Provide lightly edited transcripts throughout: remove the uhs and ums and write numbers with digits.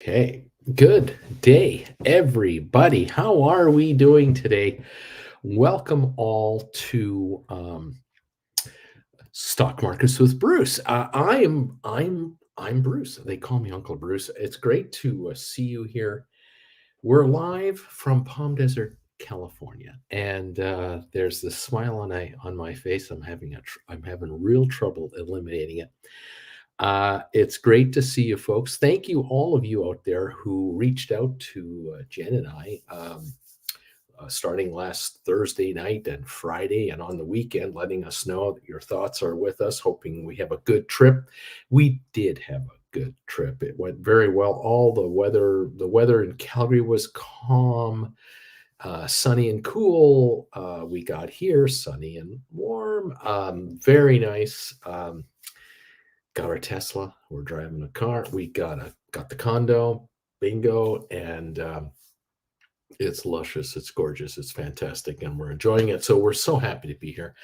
Okay, good day, everybody. How are we doing today? Welcome all to Stock Markets with Bruce. I'm Bruce. They call me Uncle Bruce. It's great to see you here. We're live from Palm Desert, California, and there's this smile on my face. I'm having real trouble eliminating it. It's great to see you folks. Thank you, all of you out there who reached out to Jen and I starting last Thursday night and Friday and on the weekend, letting us know that your thoughts are with us, hoping we have a good trip. We did have a good trip. It went very well. All the weather in Calgary was calm, sunny and cool. We got here sunny and warm, very nice. Got our Tesla. We're driving a car. We got the condo, bingo, and it's luscious. It's gorgeous. It's fantastic, and we're enjoying it. So we're so happy to be here,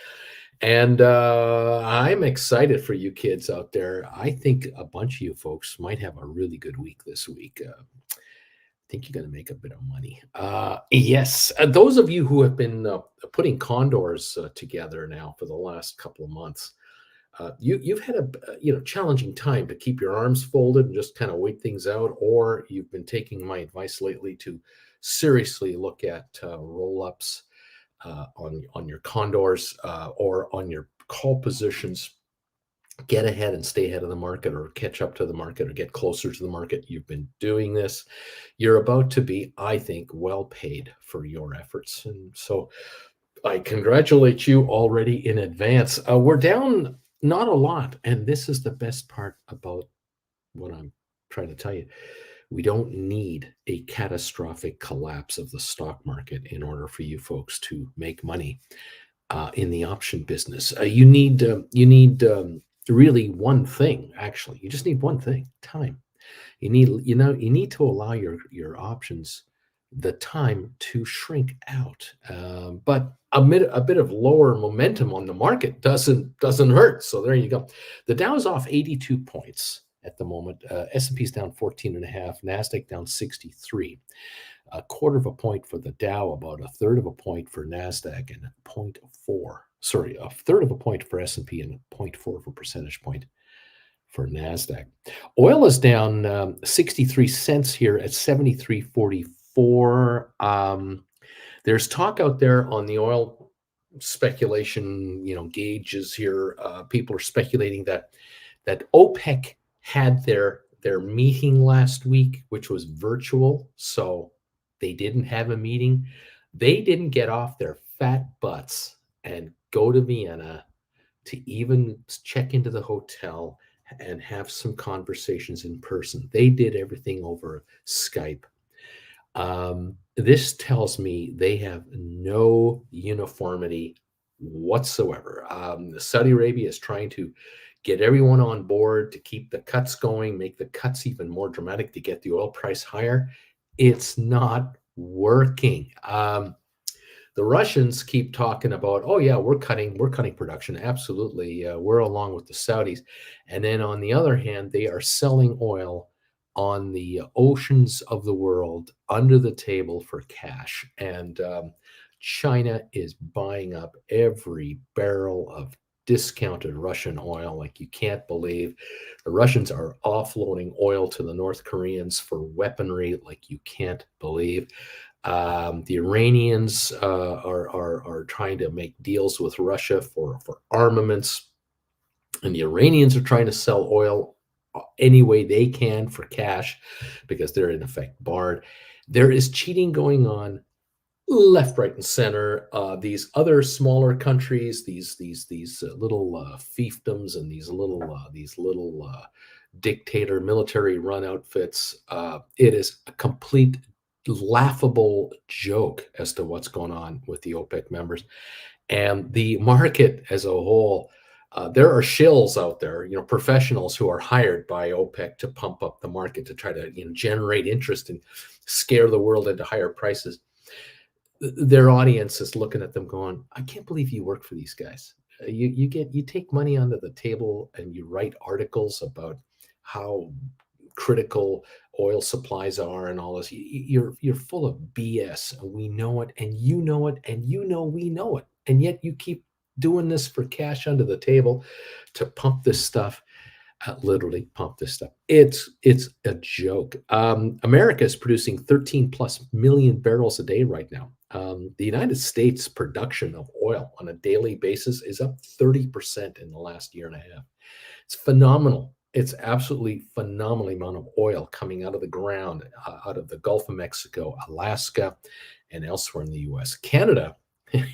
and I'm excited for you kids out there. I think a bunch of you folks might have a really good week this week. I think you're going to make a bit of money. Yes, those of you who have been putting condors together now for the last couple of months, you've had a challenging time to keep your arms folded and just kind of wait things out, or you've been taking my advice lately to seriously look at roll ups on your condors or on your call positions. Get ahead and stay ahead of the market, or catch up to the market, or get closer to the market. You've been doing this. You're about to be, I think, well paid for your efforts, and so I congratulate you already in advance. We're down not a lot, and this is the best part about what I'm trying to tell you. We don't need a catastrophic collapse of the stock market in order for you folks to make money in the option business. You need really one thing. Actually, you just need one thing: time. You need to allow your options the time to shrink out. But a bit of lower momentum on the market doesn't hurt. So there you go. The Dow is off 82 points at the moment. S&P's down 14 and a half. Nasdaq down 63. A quarter of a point for the Dow, about a third of a point for Nasdaq, and a point four. Sorry, a third of a point for S&P and a point four of a percentage point for Nasdaq. Oil is down 63 cents here at 73.44. There's talk out there on the oil speculation, gauges here. People are speculating that OPEC had their meeting last week, which was virtual, so they didn't have a meeting. They didn't get off their fat butts and go to Vienna to even check into the hotel and have some conversations in person. They did everything over Skype. This tells me they have no uniformity whatsoever. Saudi Arabia is trying to get everyone on board to keep the cuts going, make the cuts even more dramatic to get the oil price higher. It's not working. The Russians keep talking about, oh yeah, we're cutting production. Absolutely, we're along with the Saudis. And then on the other hand, they are selling oil on the oceans of the world under the table for cash. And China is buying up every barrel of discounted Russian oil like you can't believe. The Russians are offloading oil to the North Koreans for weaponry like you can't believe. The Iranians are trying to make deals with Russia for armaments, and the Iranians are trying to sell oil any way they can for cash because they're in effect barred. There is cheating going on left, right, and center. These other smaller countries, these little fiefdoms and these little dictator military run outfits. It is a complete laughable joke as to what's going on with the OPEC members and the market as a whole. There are shills out there, professionals who are hired by OPEC to pump up the market to try to, generate interest and scare the world into higher prices. Their audience is looking at them going, I can't believe you work for these guys. You take money under the table and you write articles about how critical oil supplies are and all this. You're full of BS, and we know it, and you know it, and you know we know it, and yet you keep doing this for cash under the table to pump this stuff. Literally pump this stuff. It's a joke. America is producing 13 plus million barrels a day right now. The United States production of oil on a daily basis is up 30% in the last year and a half. It's phenomenal. It's absolutely phenomenal amount of oil coming out of the ground, out of the Gulf of Mexico, Alaska, and elsewhere in the U.S. Canada,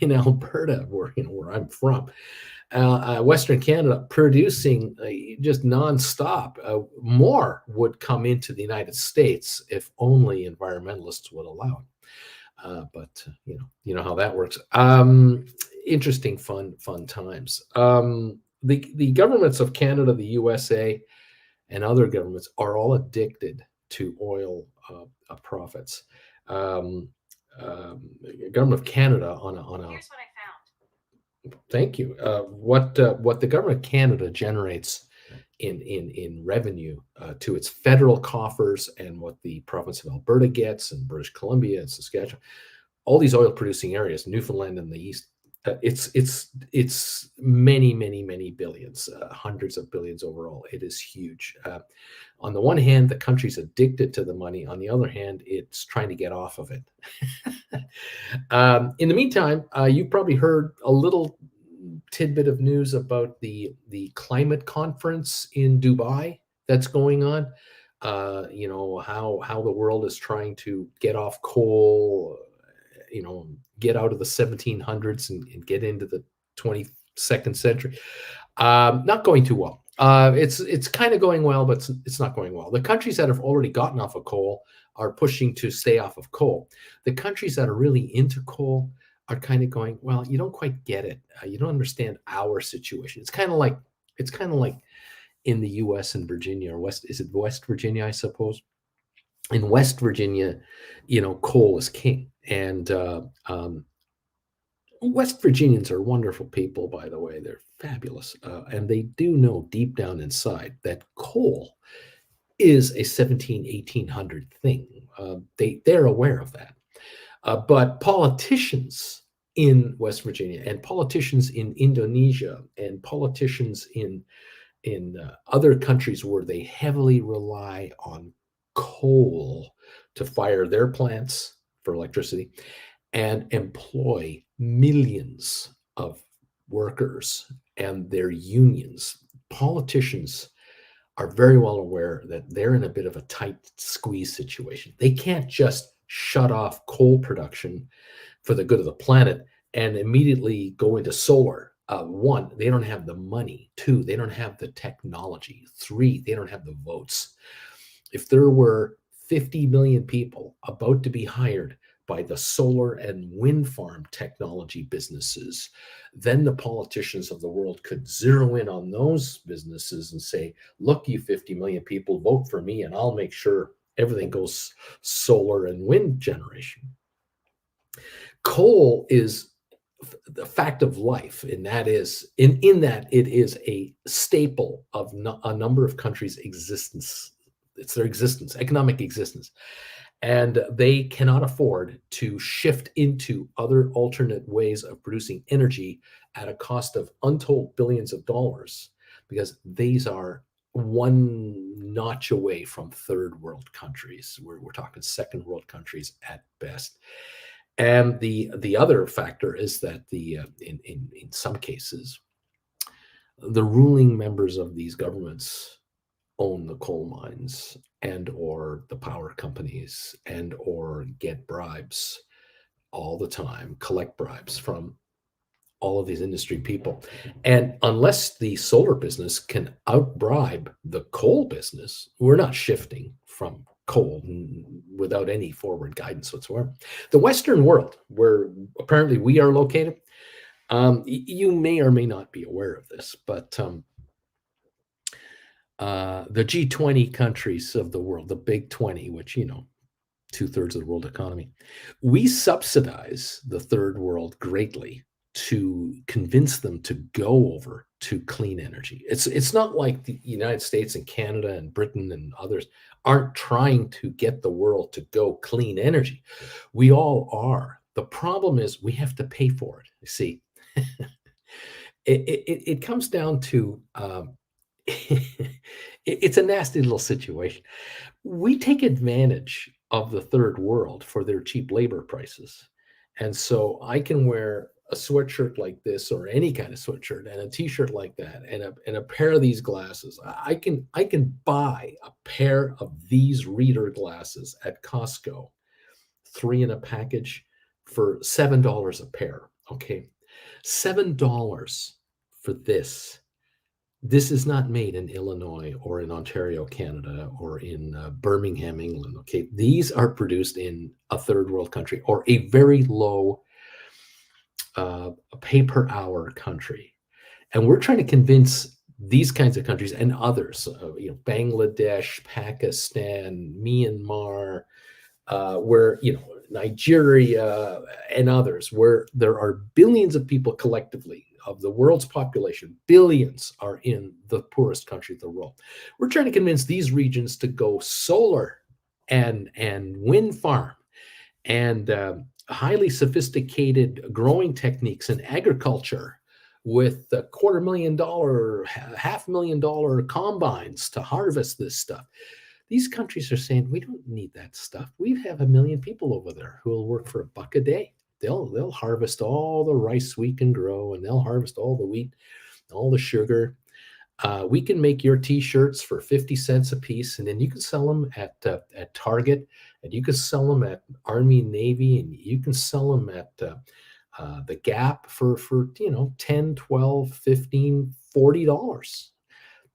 in Alberta, where I'm from, Western Canada, producing just nonstop. More would come into the United States if only environmentalists would allow it. But you know how that works. Interesting, fun times. The governments of Canada, the USA, and other governments are all addicted to oil profits. Um, Government of Canada on a Here's what I found. thank you. What the government of Canada generates in revenue to its federal coffers, and what the province of Alberta gets, and British Columbia and Saskatchewan, all these oil producing areas, Newfoundland and the east, it's many billions, hundreds of billions overall. It is huge. On the one hand, the country's addicted to the money. On the other hand, it's trying to get off of it. In the meantime, you've probably heard a little tidbit of news about the climate conference in Dubai that's going on. How the world is trying to get off coal, get out of the 1700s and get into the 22nd century. Not going too well. It's kind of going well, but it's not going well. The countries that have already gotten off of coal are pushing to stay off of coal. The countries that are really into coal are kind of going, well, you don't quite get it. You don't understand our situation. It's kind of like in the U.S. and Virginia, or is it West Virginia, I suppose? In West Virginia, coal is king, and West Virginians are wonderful people, by the way. They're fabulous, and they do know deep down inside that coal is a 1800 thing. They're aware of that. But politicians in West Virginia, and politicians in Indonesia, and politicians in other countries where they heavily rely on coal to fire their plants for electricity and employ millions of workers and their unions. Politicians are very well aware that they're in a bit of a tight squeeze situation. They can't just shut off coal production for the good of the planet and immediately go into solar. One, they don't have the money. Two, they don't have the technology. Three, they don't have the votes. If there were 50 million people about to be hired by the solar and wind farm technology businesses, then the politicians of the world could zero in on those businesses and say, look, you 50 million people, vote for me, and I'll make sure everything goes solar and wind generation. Coal is the fact of life, and that is in that it is a staple of a number of countries' existence. It's their existence, economic existence. And they cannot afford to shift into other alternate ways of producing energy at a cost of untold billions of dollars, because these are one notch away from third world countries. We're talking second world countries at best. And the other factor is that in some cases, the ruling members of these governments own the coal mines and or the power companies and or get bribes all the time, collect bribes from all of these industry people. And unless the solar business can outbribe the coal business, we're not shifting from coal without any forward guidance whatsoever. The Western world, where apparently we are located, you may or may not be aware of this, but the G20 countries of the world, the big 20, which, two-thirds of the world economy, we subsidize the third world greatly to convince them to go over to clean energy. It's not like the United States and Canada and Britain and others aren't trying to get the world to go clean energy. We all are. The problem is we have to pay for it. You see, it comes down to it's a nasty little situation. We take advantage of the third world for their cheap labor prices. And so I can wear a sweatshirt like this or any kind of sweatshirt and a t-shirt like that and a pair of these glasses. I can buy a pair of these reader glasses at Costco, 3 in a package for $7 a pair, okay? $7 for this. This is not made in Illinois or in Ontario, Canada, or in Birmingham, England. Okay, these are produced in a third world country or a very low pay per hour country, and we're trying to convince these kinds of countries and others, Bangladesh, Pakistan, Myanmar, where Nigeria and others, where there are billions of people collectively of the world's population, billions are in the poorest country of the world. We're trying to convince these regions to go solar and wind farm and highly sophisticated growing techniques in agriculture with $250,000, $500,000 combines to harvest this stuff. These countries are saying we don't need that stuff. We have 1 million people over there who will work for $1 a day. They'll harvest all the rice we can grow, and they'll harvest all the wheat, all the sugar. We can make your T-shirts for 50 cents a piece, and then you can sell them at Target, and you can sell them at Army and Navy, and you can sell them at the Gap for 10, 12, 15, $40.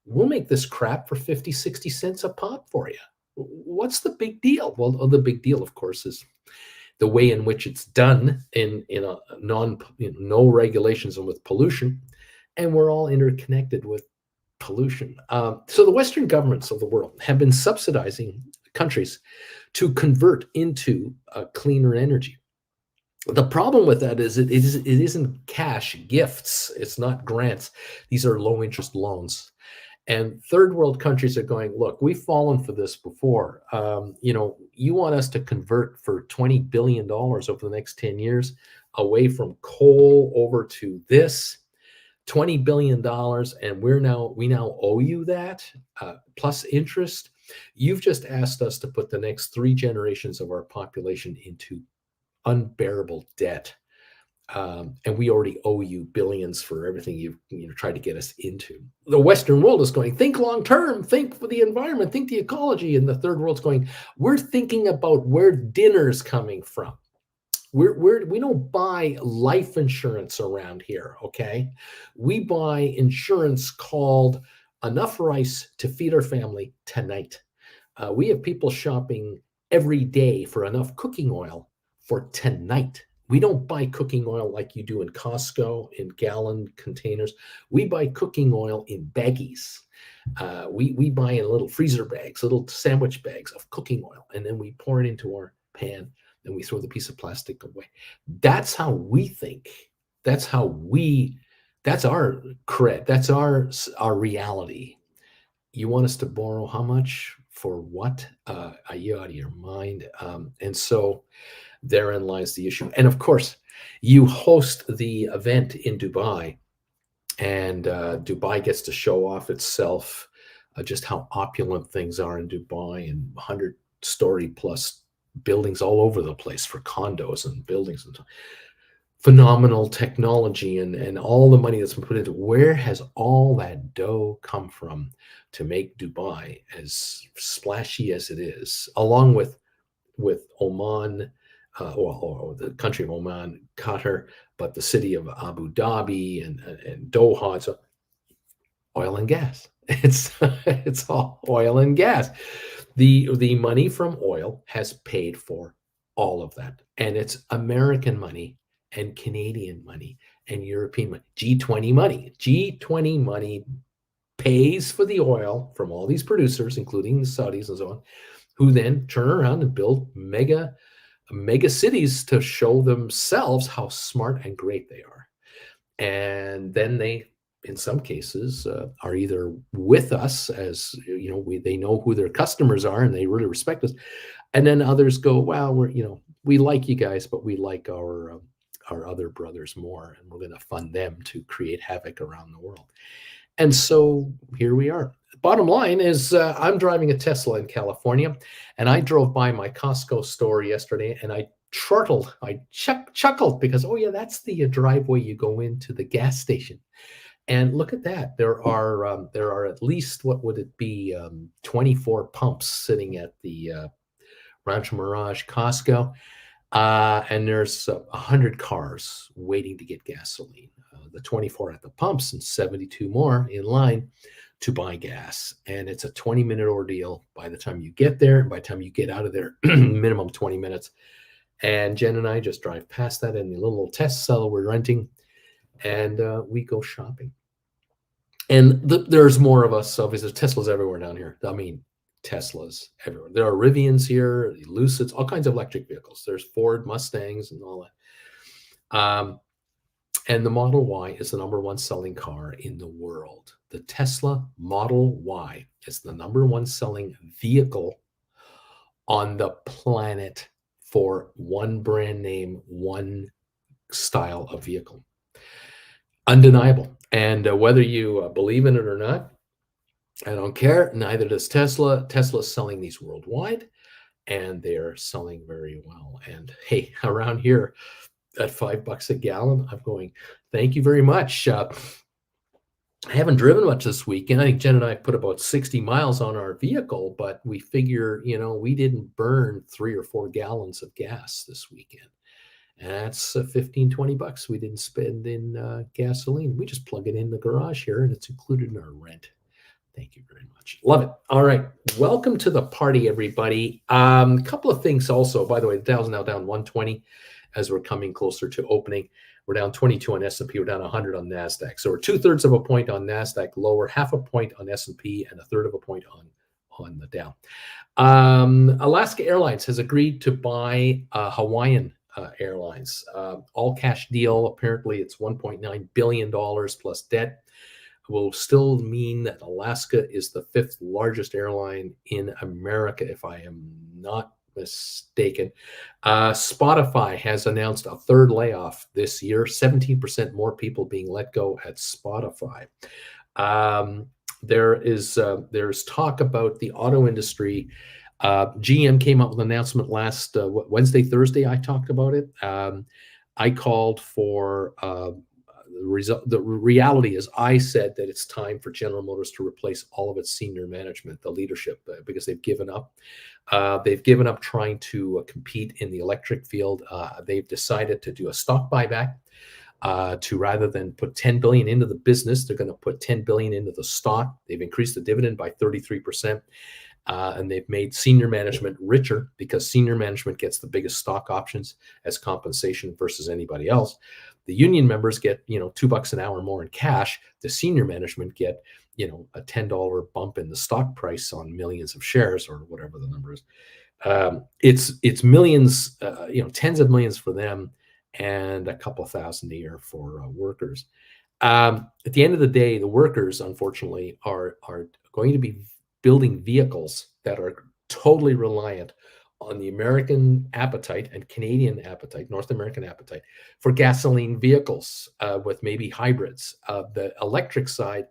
We'll make this crap for 50, 60 cents a pop for you. What's the big deal? Well, the big deal, of course, is the way in which it's done in a no regulations and with pollution, and we're all interconnected with pollution. So the Western governments of the world have been subsidizing countries to convert into cleaner energy. The problem with that is it isn't cash gifts. It's not grants. These are low interest loans. And third world countries are going, look, we've fallen for this before. You want us to convert for $20 billion over the next 10 years away from coal over to this $20 billion, and we now owe you that plus interest. You've just asked us to put the next 3 generations of our population into unbearable debt. And we already owe you billions for everything you've tried to get us into. The Western world is going, think long term, think for the environment, think the ecology. And the third world's going, we're thinking about where dinner's coming from. We don't buy life insurance around here, okay? We buy insurance called enough rice to feed our family tonight. We have people shopping every day for enough cooking oil for tonight. We don't buy cooking oil like you do in Costco in gallon containers. We buy cooking oil in baggies. We buy in little freezer bags, little sandwich bags of cooking oil, and then we pour it into our pan and we throw the piece of plastic away. That's how we think. That's our cred. That's our reality. You want us to borrow how much for what? Are you out of your mind? And so therein lies the issue. And of course, you host the event in Dubai, and Dubai gets to show off itself, just how opulent things are in Dubai, and 100-story plus buildings all over the place for condos and buildings and phenomenal technology and all the money that's been put into. Where has all that dough come from to make Dubai as splashy as it is, along with Oman, or the country of Oman, Qatar, but the city of Abu Dhabi and Doha. So oil and gas. It's all oil and gas. The money from oil has paid for all of that, and it's American money and Canadian money and European money. G20 money. G20 money pays for the oil from all these producers, including the Saudis and so on, who then turn around and build mega cities to show themselves how smart and great they are. And then they in some cases are either with us, as you know, they know who their customers are and they really respect us, and then others go, well, we like you guys, but we like our other brothers more, and we're going to fund them to create havoc around the world. And so here we are. Bottom line is, I'm driving a Tesla in California, and I drove by my Costco store yesterday, and I chortled, I chuckled because, oh yeah, that's the driveway you go into the gas station. And look at that. There are at least, what would it be, 24 pumps sitting at the Rancho Mirage Costco, and there's 100 cars waiting to get gasoline. The 24 at the pumps and 72 more in line to buy gas. And it's a 20-minute ordeal by the time you get there. And by the time you get out of there, minimum 20 minutes. And Jen and I just drive past that in the little Tesla we're renting, and we go shopping. And there's more of us. Obviously, there's Teslas everywhere down here. I mean, Teslas everywhere. There are Rivians here, Lucids, all kinds of electric vehicles. There's Ford Mustangs and all that. And the Model Y is the number one selling car in the world. The Tesla Model Y is the number one selling vehicle on the planet for one brand name, one style of vehicle. Undeniable. And whether you believe in it or not, I don't care. Neither does Tesla. Tesla's selling these worldwide, and they're selling very well. And hey, around here at $5 a gallon, I'm going, thank you very much. I haven't driven much this weekend. I think Jen and I put about 60 miles on our vehicle, but we figure, we didn't burn 3 or 4 gallons of gas this weekend. And that's $15-20 we didn't spend in gasoline. We just plug it in the garage here, and it's included in our rent. Thank you very much. Love it. All right. Welcome to the party, everybody. A couple of things also. By the way, the Dow's now down 120 as we're coming closer to opening. We're down 22 on S&P. We're down 100 on NASDAQ. So we're 2/3 of a point on NASDAQ, lower, half a point on S&P, and 1/3 of a point on the Dow. Alaska Airlines has agreed to buy Hawaiian Airlines. All cash deal. Apparently, it's $1.9 billion plus debt. Will still mean that Alaska is the 5th largest airline in America, if I am not mistaken. Spotify has announced a 3rd layoff this year, 17% more people being let go at Spotify. There's talk about the auto industry. GM came up with an announcement last Wednesday, Thursday. I talked about it. I called for the reality is, I said that it's time for General Motors to replace all of its senior management, the leadership, because they've given up. They've given up trying to compete in the electric field. They've decided to do a stock buyback. To rather than put $10 billion into the business, they're going to put $10 billion into the stock. They've increased the dividend by 33%. And they've made senior management richer because senior management gets the biggest stock options as compensation versus anybody else. The union members get, $2 an hour more in cash. The senior management get, a $10 bump in the stock price on millions of shares or whatever the number is. It's millions, tens of millions for them and a couple thousand a year for workers. At the end of the day, the workers, unfortunately, are going to be building vehicles that are totally reliant on the American appetite and Canadian appetite, North American appetite for gasoline vehicles with maybe hybrids. The electric side,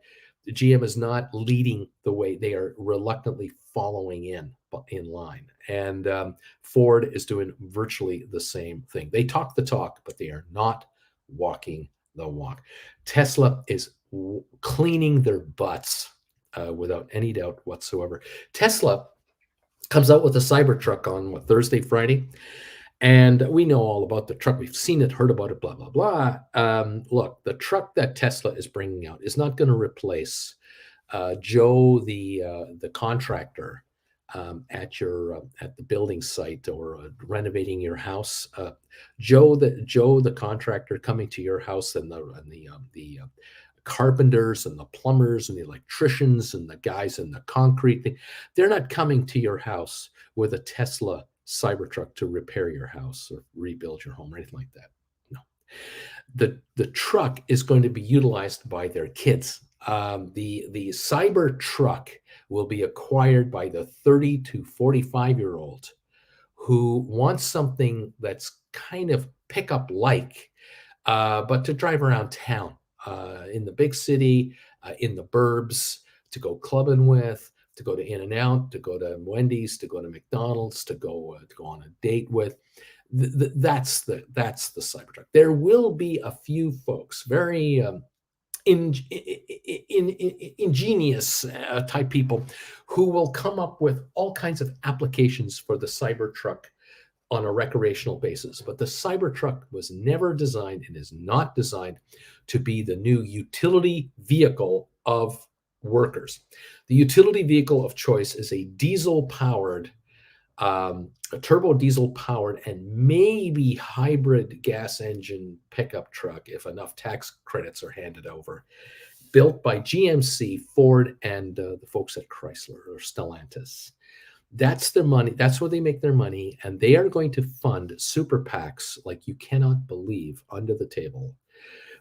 the GM is not leading the way. They are reluctantly following in line. And Ford is doing virtually the same thing. They talk the talk, but they are not walking the walk. Tesla is cleaning their butts without any doubt whatsoever. Tesla comes out with a Cybertruck on Thursday, Friday. And we know all about the truck. We've seen it, heard about it, blah, blah, blah. Look, the truck that Tesla is bringing out is not going to replace Joe, the contractor at the building site or renovating your house. Joe, the contractor coming to your house, and the carpenters and the plumbers and the electricians and the guys in the concrete thing, they're not coming to your house with a Tesla Cybertruck to repair your house or rebuild your home or anything like that. No, The truck is going to be utilized by their kids. The cyber truck will be acquired by the 30 to 45-year-old who wants something that's kind of pickup like, but to drive around town, in the big city, in the burbs, to go clubbing with, to go to In and Out, to go to Wendy's, to go to McDonald's, to go on a date with. That's the Cybertruck. There will be a few folks, very ingenious type people, who will come up with all kinds of applications for the Cybertruck on a recreational basis. But the Cybertruck was never designed and is not designed to be the new utility vehicle of workers. The utility vehicle of choice is a diesel powered, a turbo diesel powered, and maybe hybrid gas engine pickup truck if enough tax credits are handed over, built by GMC, Ford, and the folks at Chrysler or Stellantis. That's their money. That's where they make their money. And they are going to fund super PACs like you cannot believe under the table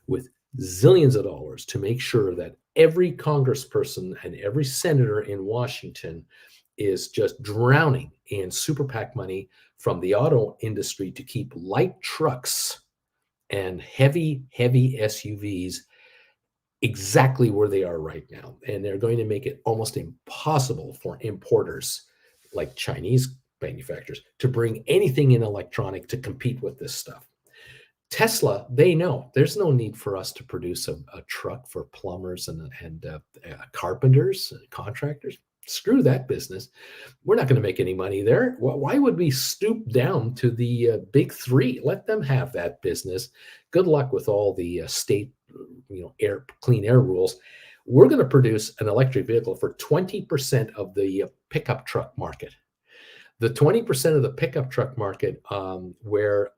with zillions of dollars to make sure that every congressperson and every senator in Washington is just drowning in super PAC money from the auto industry to keep light trucks and heavy SUVs exactly where they are right now. And they're going to make it almost impossible for importers like Chinese manufacturers to bring anything in electronic to compete with this stuff. Tesla, they know there's no need for us to produce a truck for plumbers and carpenters, contractors. Screw that business. We're not going to make any money there. Why would we stoop down to the big three? Let them have that business. Good luck with all the state, clean air rules. We're going to produce an electric vehicle for 20% of the pickup truck market. The 20% of the pickup truck market, where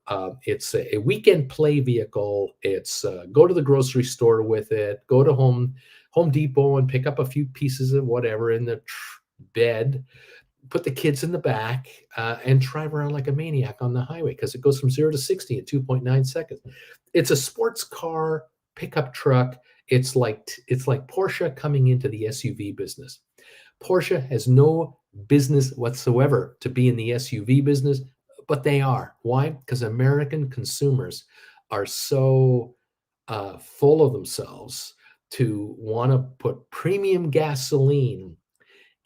it's a weekend play vehicle. It's go to the grocery store with it, go to Home Depot and pick up a few pieces of whatever in the bed, put the kids in the back, and drive around like a maniac on the highway because it goes from 0 to 60 in 2.9 seconds. It's a sports car pickup truck. It's like Porsche coming into the SUV business. Porsche has no business whatsoever to be in the SUV business, but they are. Why? Because American consumers are so full of themselves to want to put premium gasoline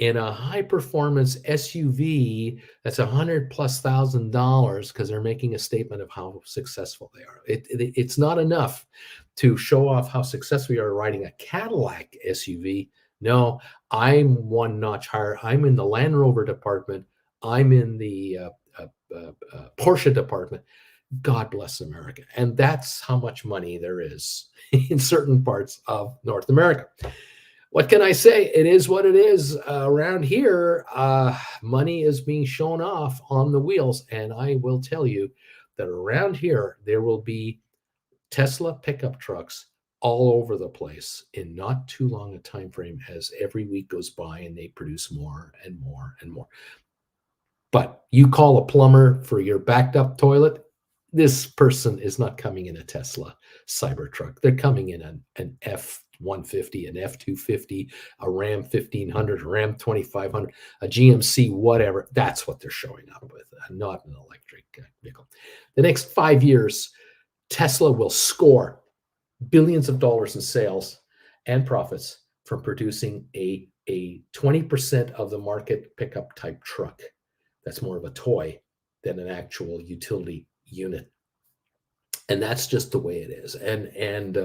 in a high performance SUV that's $100,000+ because they're making a statement of how successful they are. It's not enough to show off how successful you are riding a Cadillac SUV. No, I'm one notch higher. I'm in the Land Rover department. I'm in the Porsche department. God bless America. And that's how much money there is in certain parts of North America. What can I say? It is what it is. Around here, money is being shown off on the wheels. And I will tell you that around here, there will be Tesla pickup trucks all over the place in not too long a time frame as every week goes by and they produce more and more and more. But you call a plumber for your backed up toilet, this person is not coming in a Tesla Cybertruck. They're coming in an F-150, an F-250, a Ram 1500, a Ram 2500, a GMC, whatever. That's what they're showing up with, not an electric vehicle. The next 5 years, Tesla will score billions of dollars in sales and profits from producing a 20% of the market pickup type truck. That's more of a toy than an actual utility unit. And that's just the way it is. And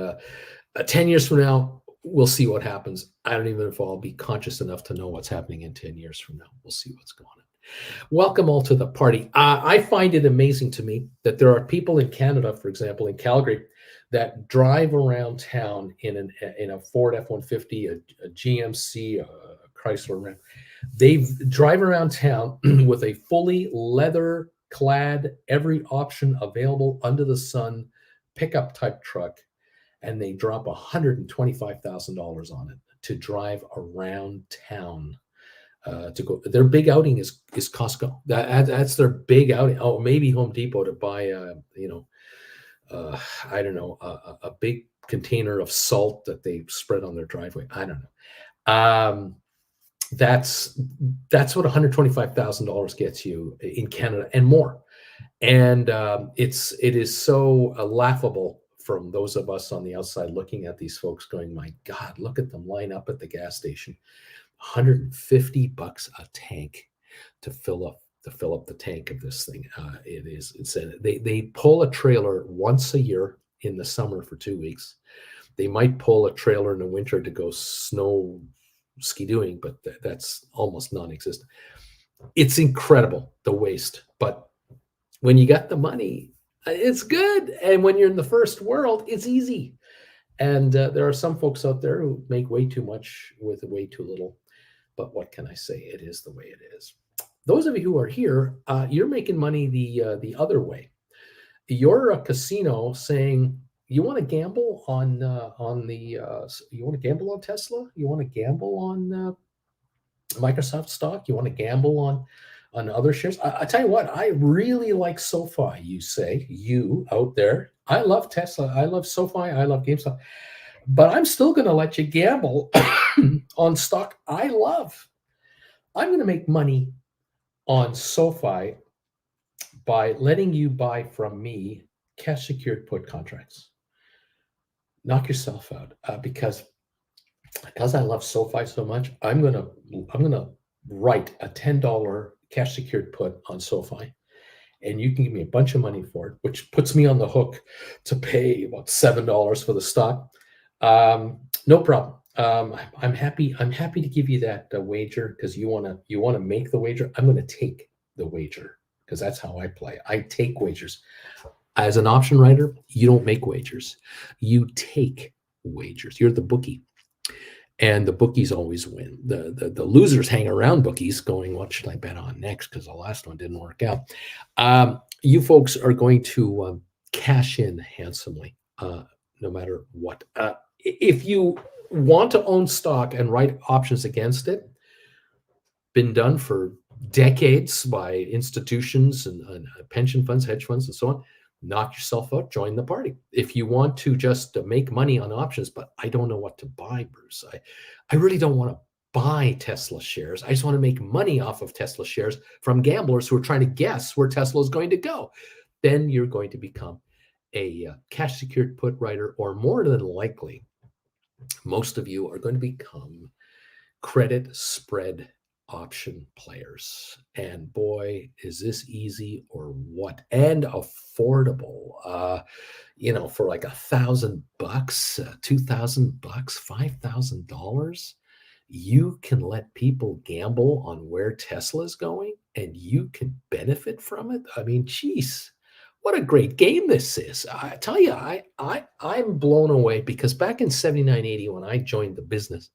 10 years from now, we'll see what happens. I don't even know if I'll be conscious enough to know what's happening in 10 years from now. We'll see what's going on. Welcome all to the party. I find it amazing to me that there are people in Canada, for example, in Calgary, that drive around town in a Ford F-150, a GMC, a Chrysler Ram. They drive around town with a fully leather-clad, every option available under the sun pickup type truck, and they drop $125,000 on it to drive around town. To go, their big outing is Costco. That's their big outing. Oh, maybe Home Depot to buy uh, I don't know, a big container of salt that they spread on their driveway. I don't know. That's that's what $125,000 gets you in Canada and more. And it is so laughable from those of us on the outside looking at these folks, going, "My God, look at them line up at the gas station, $150 a tank to fill up the tank of this thing." It's they pull a trailer once a year in the summer for 2 weeks. They might pull a trailer in the winter to go snow ski-dooing, but that's almost non-existent. It's incredible, the waste, but when you got the money, it's good, and when you're in the first world, it's easy. And there are some folks out there who make way too much with way too little, but what can I say? It is the way it is. Those of you who are here, you're making money the other way. You're a casino saying, you want to gamble on the you want to gamble on Tesla, you want to gamble on Microsoft stock, you want to gamble on other shares. I tell you what, I really like SoFi. You say, you out there, I love Tesla, I love SoFi, I love GameStop, but I'm still going to let you gamble on stock I love. I'm going to make money on SoFi by letting you buy from me cash secured put contracts. Knock yourself out, because I love SoFi so much. I'm gonna write a $10 cash secured put on SoFi, and you can give me a bunch of money for it, which puts me on the hook to pay about $7 for the stock. No problem. I'm happy. I'm happy to give you that wager, because you wanna make the wager. I'm going to take the wager, because that's how I play. I take wagers. As an option writer, you don't make wagers. You take wagers. You're the bookie, and the bookies always win. The losers hang around bookies, going, "What should I bet on next?" Because the last one didn't work out. You folks are going to cash in handsomely, no matter what. If you want to own stock and write options against it, been done for decades by institutions and pension funds, hedge funds, and so on. Knock yourself out, join the party. If you want to just make money on options, but I don't know what to buy, Bruce. I really don't want to buy Tesla shares. I just want to make money off of Tesla shares from gamblers who are trying to guess where Tesla is going to go. Then you're going to become a cash secured put writer, or more than likely, most of you are going to become credit spread option players. And boy, is this easy or what? And affordable. For like $1,000, $2,000, $5,000, you can let people gamble on where Tesla's going, and you can benefit from it. I mean, geez, what a great game this is. I tell you, I'm blown away, because back in 79, 80, when I joined the business,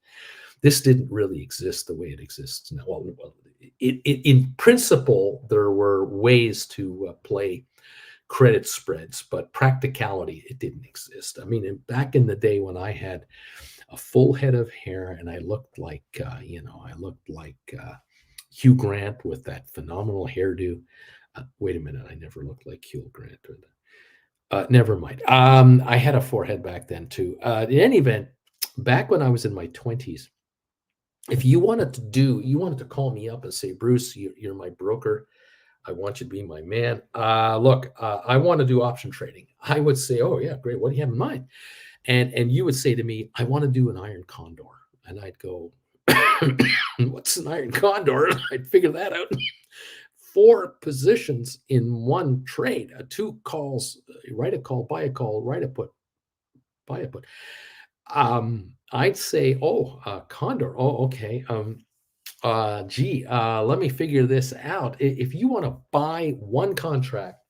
this didn't really exist the way it exists now. Well, in principle, there were ways to play credit spreads, but practicality, it didn't exist. I mean, back in the day when I had a full head of hair and I looked like, Hugh Grant with that phenomenal hairdo. Wait a minute, I never looked like Hugh Grant. Never mind. I had a forehead back then too. In any event, back when I was in my 20s, if you wanted to call me up and say, "Bruce, you're my broker. I want you to be my man. Look, I want to do option trading." I would say, "Oh yeah, great. What do you have in mind?" And you would say to me, "I want to do an iron condor." And I'd go, "What's an iron condor?" I'd figure that out. 4 positions in one trade, 2 calls, write a call, buy a call, write a put, buy a put. I'd say, "Oh, condor. Oh, okay. Let me figure this out. If you want to buy one contract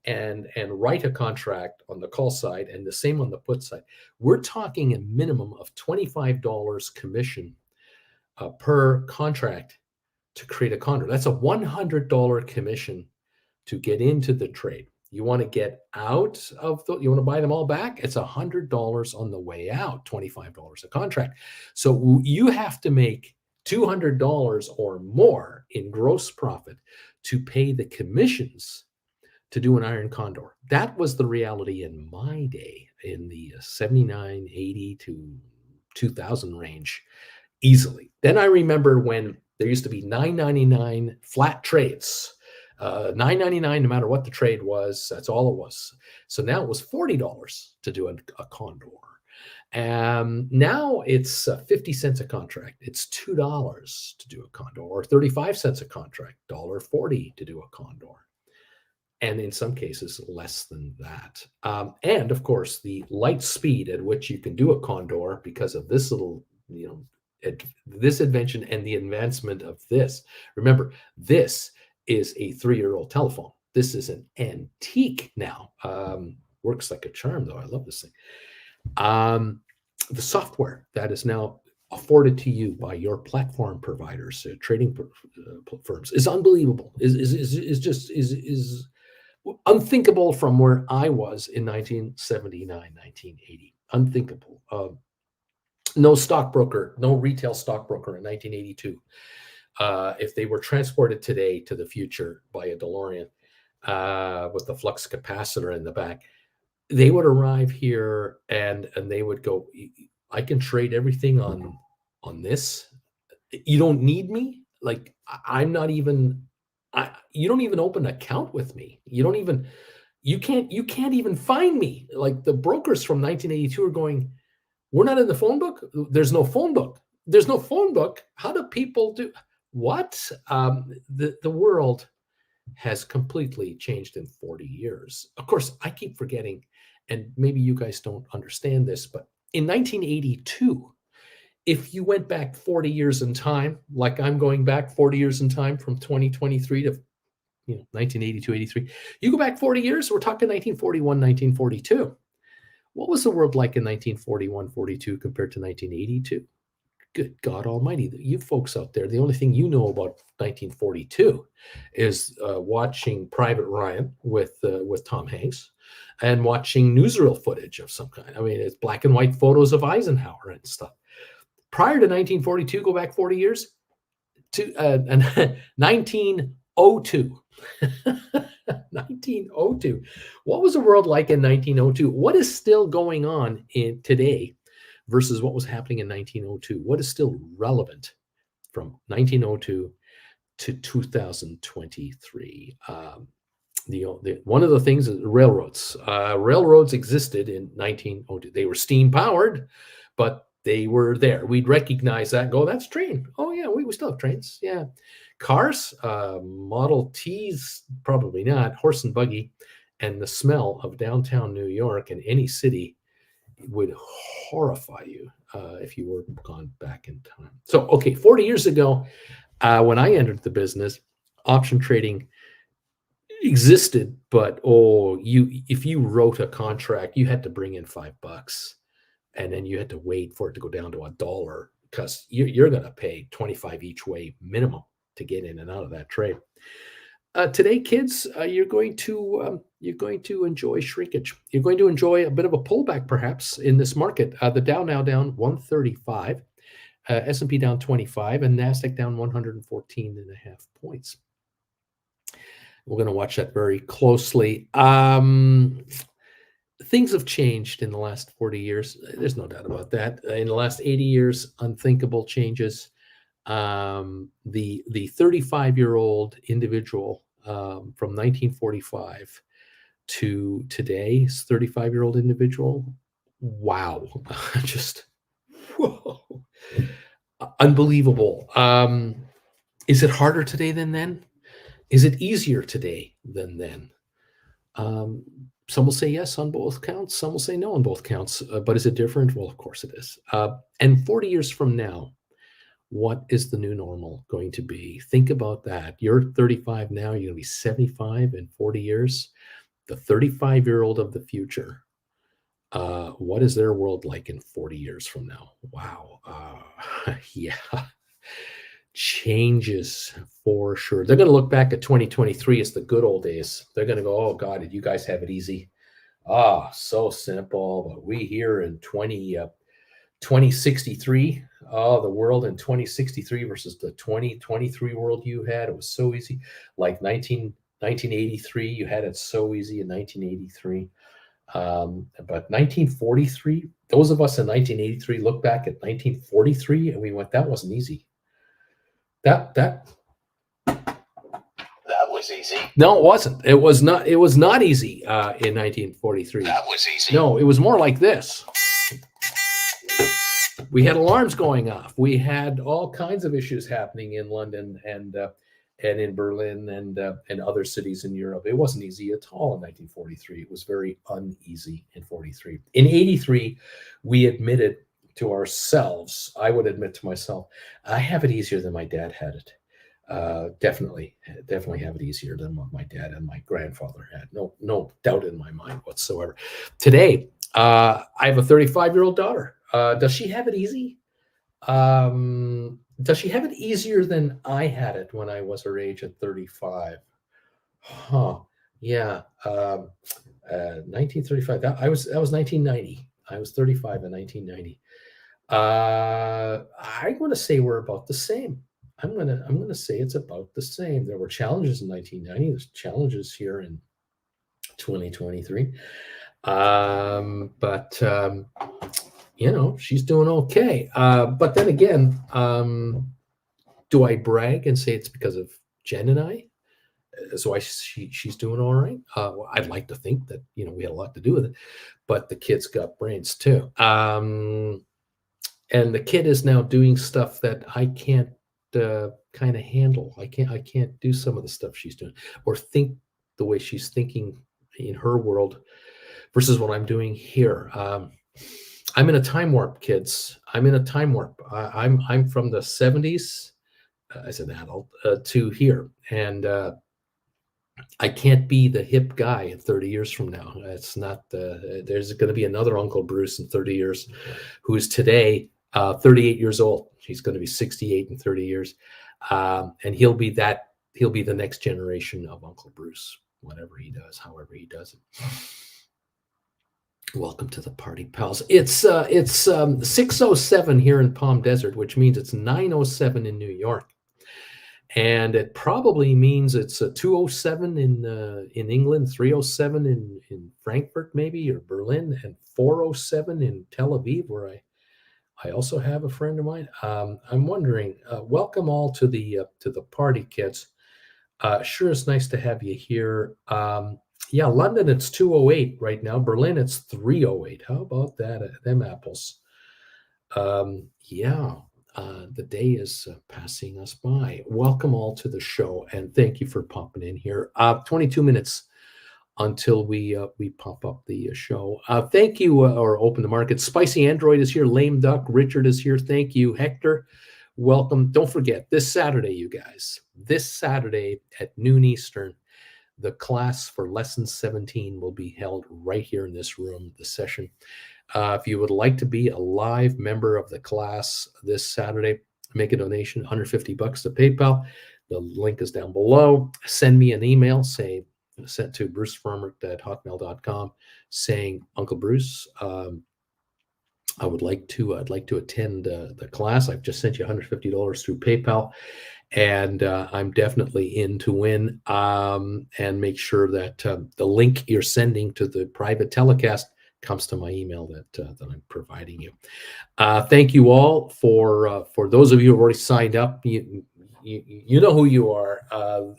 and write a contract on the call side, and the same on the put side, we're talking a minimum of $25 commission per contract to create a condor. That's a $100 commission to get into the trade. You want to get out of you want to buy them all back? It's $100 on the way out, $25 a contract. So you have to make $200 or more in gross profit to pay the commissions to do an iron condor. That was the reality in my day, in the 79, 80 to 2000 range, easily. Then I remember when there used to be $9.99 flat trades. $9.99 no matter what the trade was, that's all it was. So now it was $40 to do a condor. Now it's 50 cents a contract. It's $2 to do a condor, or 35 cents a contract, $1.40 to do a condor. And in some cases, less than that. And of course, the light speed at which you can do a condor because of this little, this invention and the advancement of this. Remember, this is a 3-year-old telephone. This is an antique now. Works like a charm, though. I love this thing. The software that is now afforded to you by your platform providers, trading firms, is unbelievable. Is just unthinkable from where I was in 1979, 1980. Unthinkable. No stockbroker, no retail stockbroker in 1982. If they were transported today to the future by a DeLorean with the flux capacitor in the back, they would arrive here and they would go, I can trade everything on this. You don't need me. Like, I'm not even, you don't even open an account with me. You can't even find me. Like, the brokers from 1982 are going, we're not in the phone book. There's no phone book. There's no phone book. How do people do what? The world has completely changed in 40 years. Of course, I keep forgetting, and maybe you guys don't understand this, but in 1982, if you went back 40 years in time, like I'm going back 40 years in time from 2023 to 1982, 83, you go back 40 years, we're talking 1941, 1942. What was the world like in 1941, 42 compared to 1982? Good God Almighty, you folks out there, the only thing you know about 1942 is watching Private Ryan with Tom Hanks and watching newsreel footage of some kind. I mean, it's black and white photos of Eisenhower and stuff. Prior to 1942, go back 40 years to 1902. 1902. What was the world like in 1902? What is still going on in today versus what was happening in 1902? What is still relevant from 1902 to 2023? One of the things is railroads. Railroads existed in 1902. They were steam powered, but they were there. We'd recognize that and go, that's train. Oh yeah, we still have trains. Yeah. Cars, Model Ts, probably not. Horse and buggy, and the smell of downtown New York and any city would horrify you if you were gone back in time. So, okay, 40 years ago, when I entered the business, option trading existed, but if you wrote a contract, you had to bring in $5, and then you had to wait for it to go down to $1 because you're going to pay 25 each way minimum to get in and out of that trade. Today, kids, you're going to enjoy shrinkage. You're going to enjoy a bit of a pullback, perhaps, in this market. The Dow now down 135, S&P down 25, and Nasdaq down 114.5 points. We're going to watch that very closely. Things have changed in the last 40 years. There's no doubt about that. In the last 80 years, unthinkable changes. The 35-year-old individual from 1945 to today's 35-year-old individual, wow, just whoa, unbelievable. Is it harder today than then? Is it easier today than then? Some will say yes on both counts. Some will say no on both counts. But is it different? Well, of course it is. And 40 years from now, what is the new normal going to be? Think about that. You're 35 now. You're going to be 75 in 40 years. The 35-year-old of the future. What is their world like in 40 years from now? Wow. Yeah. Changes for sure. They're going to look back at 2023 as the good old days. They're going to go, oh God, did you guys have it easy? So simple. But we here in 2063, the world in 2063 versus the 2023 world you had, it was so easy. Like 1983, you had it so easy in 1983. But 1943, those of us in 1983 look back at 1943 and we went, that wasn't easy. That was easy. No, it wasn't. It was not. It was not easy in 1943. That was easy. No, it was more like this. We had alarms going off. We had all kinds of issues happening in London and in Berlin and other cities in Europe. It wasn't easy at all in 1943. It was very uneasy in 43. In 83, we admitted to ourselves, I would admit to myself, I have it easier than my dad had it. Definitely have it easier than what my dad and my grandfather had. No doubt in my mind whatsoever. Today, I have a 35-year-old daughter. Does she have it easy? Does she have it easier than I had it when I was her age at 35? Huh. Yeah. 1935. That was 1990. I was 35 in 1990. I'm going to say we're about the same. I'm gonna say it's about the same. There were challenges in 1990. There's challenges here in 2023. But she's doing okay. But then again, do I brag and say it's because of Jen and I? So she's doing all right. Well, I'd like to think that we had a lot to do with it, but the kid's got brains too. And the kid is now doing stuff that I can't kind of handle. I can't do some of the stuff she's doing or think the way she's thinking in her world versus what I'm doing here. I'm in a time warp, kids. I'm in a time warp. I'm from the 70s as an adult to here, and I can't be the hip guy in 30 years from now. It's not. There's going to be another Uncle Bruce in 30 years, who is today 38 years old. He's going to be 68 in 30 years, and he'll be the next generation of Uncle Bruce, whatever he does, however he does it. Welcome to the party, pals. It's 6:07 here in Palm Desert, which means it's 9:07 in New York, and it probably means it's 2:07 in England, 3:07 in Frankfurt maybe, or Berlin, and 4:07 in Tel Aviv, where I also have a friend of mine. I'm wondering. Welcome all to the party, kids. Sure, it's nice to have you here. Yeah, London, it's 2:08 right now. Berlin, it's 3:08. How about that? Them apples. Yeah, the day is passing us by. Welcome all to the show, and thank you for popping in here. 22 minutes until we pop up the show. Thank you, or open the market. Spicy Android is here. Lame Duck. Richard is here. Thank you, Hector. Welcome. Don't forget, this Saturday, you guys, this Saturday at noon Eastern, the class for lesson 17 will be held right here in this room, the session. If you would like to be a live member of the class this Saturday, make a donation, $150 to PayPal. The link is down below. Send me an email, sent to brucefarmer@hotmail.com, saying, Uncle Bruce, I'd like to attend the class. I've just sent you $150 through PayPal. And I'm definitely in to win, and make sure that the link you're sending to the private telecast comes to my email that I'm providing you. Thank you all for those of you who have already signed up. You know who you are.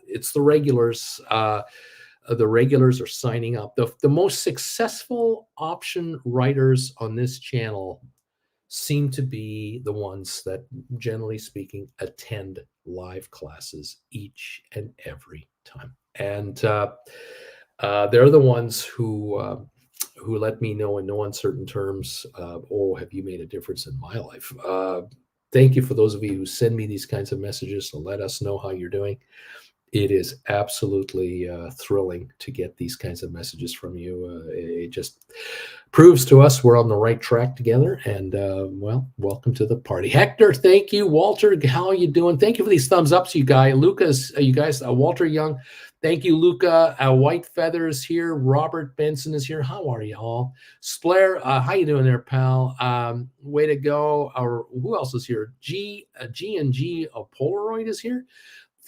It's the regulars. The regulars are signing up. The most successful option writers on this channel seem to be the ones that, generally speaking, attend live classes each and every time. And they're the ones who let me know in no uncertain terms, oh, have you made a difference in my life? Thank you for those of you who send me these kinds of messages to let us know how you're doing. It is absolutely thrilling to get these kinds of messages from you. It just proves to us we're on the right track together. And well, welcome to the party. Hector, thank you. Walter, how are you doing? Thank you for these thumbs ups, you guys. Lucas, you guys, Walter Young, thank you, Luca. White Feathers here. Robert Benson is here. How are you all? Splair, how you doing there, pal? Way to go. Who else is here? G and G Polaroid is here.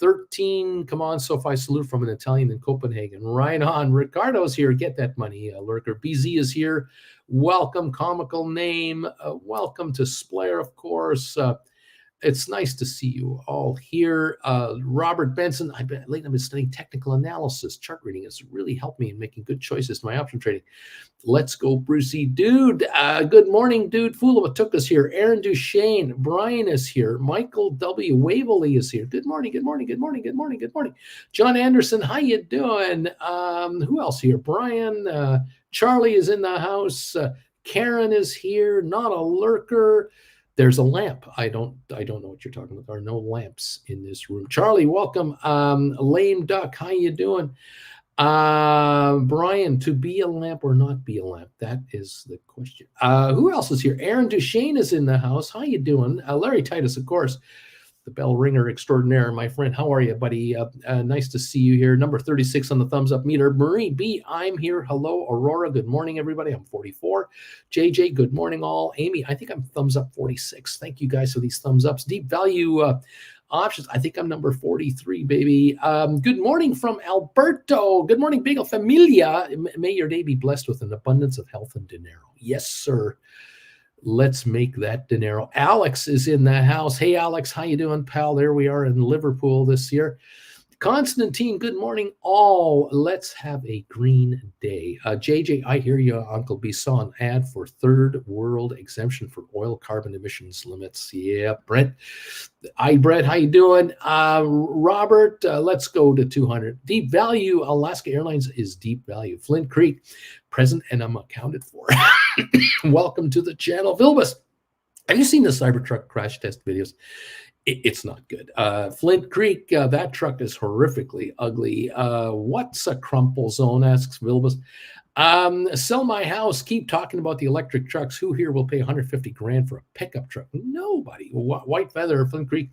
13. Come on, Sofi, salute from an Italian in Copenhagen. Right on. Ricardo's here. Get that money, lurker. BZ is here. Welcome, comical name. Welcome to Splayer, of course. It's nice to see you all here. Robert Benson, I've been studying technical analysis. Chart reading has really helped me in making good choices in my option trading. Let's go, Brucey. Dude, good morning, dude. Fool of a Took us here. Aaron Duchesne. Brian is here. Michael W. Waverly is here. Good morning, good morning, good morning, good morning, good morning. John Anderson, how you doing? Who else here? Brian. Charlie is in the house. Karen is here. Not a lurker. There's a lamp. I don't know what you're talking about. There are no lamps in this room. Charlie, welcome. Lame Duck, how you doing? Brian, to be a lamp or not be a lamp? That is the question. Who else is here? Aaron Duchesne is in the house. How you doing? Larry Titus, of course, the bell ringer extraordinaire, my friend. How are you, buddy? Nice to see you here. Number 36 on the thumbs up meter. Marie B, I'm here. Hello, Aurora. Good morning, everybody. I'm 44. JJ, good morning, all. Amy, I think I'm thumbs up 46. Thank you guys for these thumbs ups. Deep value options. I think I'm number 43, baby. Good morning from Alberto. Good morning, Bagel Familia. May your day be blessed with an abundance of health and dinero. Yes, sir. Let's make that dinero. Alex is in the house. Hey, Alex, how you doing, pal? There we are in Liverpool this year. Constantine, good morning, all. Let's have a green day. JJ, I hear you, Uncle B. Saw an ad for third world exemption for oil carbon emissions limits. Yeah, Brent. Hi, Brett. How you doing? Robert, let's go to 200. Deep value. Alaska Airlines is deep value. Flint Creek, present and I'm accounted for. Welcome to the channel. Vilbus, have you seen the Cybertruck crash test videos? It's not good. Flint Creek, that truck is horrifically ugly. What's a crumple zone, asks Vilbus. Sell my house. Keep talking about the electric trucks. Who here will pay 150 grand for a pickup truck? Nobody. White Feather, Flint Creek.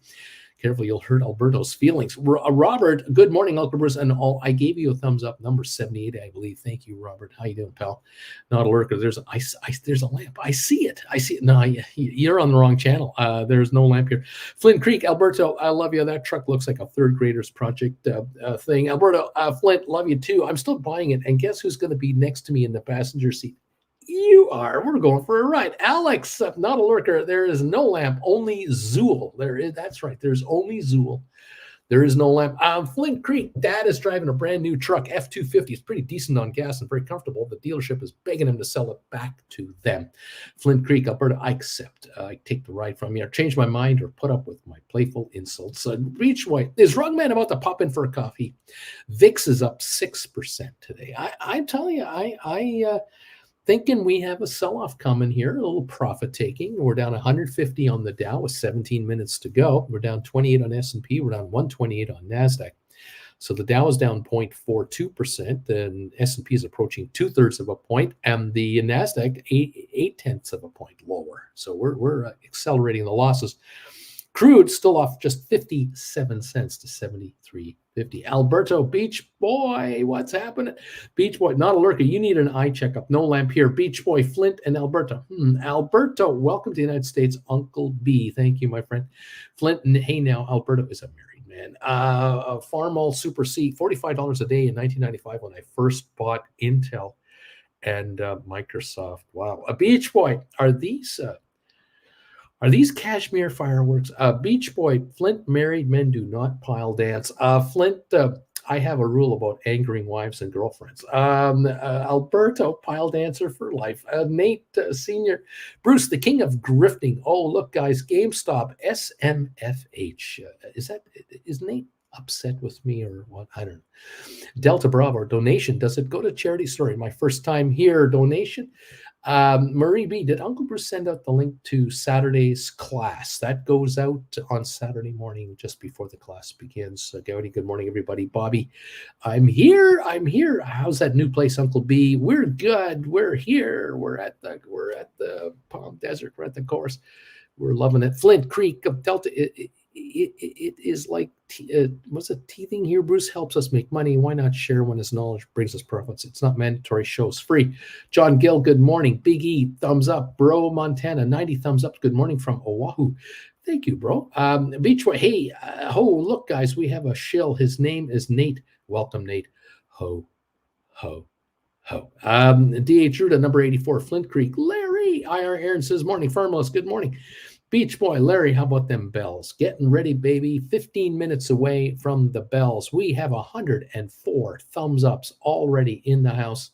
Careful, you'll hurt Alberto's feelings. Robert, good morning, Uncle Bruce and all. I gave you a thumbs up, number 78, I believe. Thank you, Robert. How you doing, pal? Not a lurker. There's a lamp. I see it. No, you're on the wrong channel. There's no lamp here. Flint Creek, Alberto, I love you. That truck looks like a third grader's project thing. Alberto, Flint, love you too. I'm still buying it. And guess who's going to be next to me in the passenger seat? You are. We're going for a ride. Alex, not a lurker. There is no lamp, only Zool. That's right. There's only Zool. There is no lamp. Flint Creek, Dad is driving a brand new truck, F-250. It's pretty decent on gas and very comfortable. The dealership is begging him to sell it back to them. Flint Creek, Alberta, I accept. I take the ride from you. Or change my mind or put up with my playful insults. Beach White, is Rugman about to pop in for a coffee? VIX is up 6% today. I'm telling you, thinking we have a sell-off coming here, a little profit taking. We're down 150 on the Dow with 17 minutes to go. We're down 28 on S&P. We're down 128 on NASDAQ. So the Dow is down 0.42%, and S&P is approaching 2/3 of a point, and the NASDAQ 8/10 of a point lower. So we're accelerating the losses. Crude still off just 57 cents to 73.50. Alberto, Beach Boy, what's happening? Beach Boy, not a lurker. You need an eye checkup. No lamp here. Beach Boy, Flint, and Alberto. Alberto, welcome to the United States. Uncle B, thank you, my friend. Flint, and hey now, Alberto is a married man. Farmall Super C, $45 a day in 1995 when I first bought Intel and Microsoft. Wow. A Beach Boy, are these cashmere fireworks? Beach Boy, Flint, married men do not pile dance. Flint, I have a rule about angering wives and girlfriends. Alberto, pile dancer for life. Nate, Senior. Bruce, the king of grifting. Oh, look, guys, GameStop, SMFH. Is Nate upset with me or what? I don't know. Delta Bravo, donation. Does it go to charity? Sorry, my first time here. Donation. Marie B, did Uncle Bruce send out the link to Saturday's class? That goes out on Saturday morning just before the class begins. Gowdy, good morning, everybody. Bobby, I'm here. How's that new place, Uncle B? We're good. We're here. We're at the Palm Desert. We're at the course. We're loving it. Flint Creek of Delta. it is like, what's it, teething here? Bruce helps us make money. Why not share when his knowledge brings us profits? It's not mandatory. Shows free. John Gill, good morning. Big E, thumbs up. Bro, Montana, 90 thumbs up. Good morning from Oahu. Thank you, bro. Beachboy, hey, look, guys, we have a shill. His name is Nate. Welcome, Nate. Ho, ho, ho. DH Ruda, number 84, Flint Creek. Larry, IR Aaron says, morning, Farmless. Good morning. Beach Boy, Larry, how about them bells? Getting ready, baby. 15 minutes away from the bells. We have 104 thumbs ups already in the house.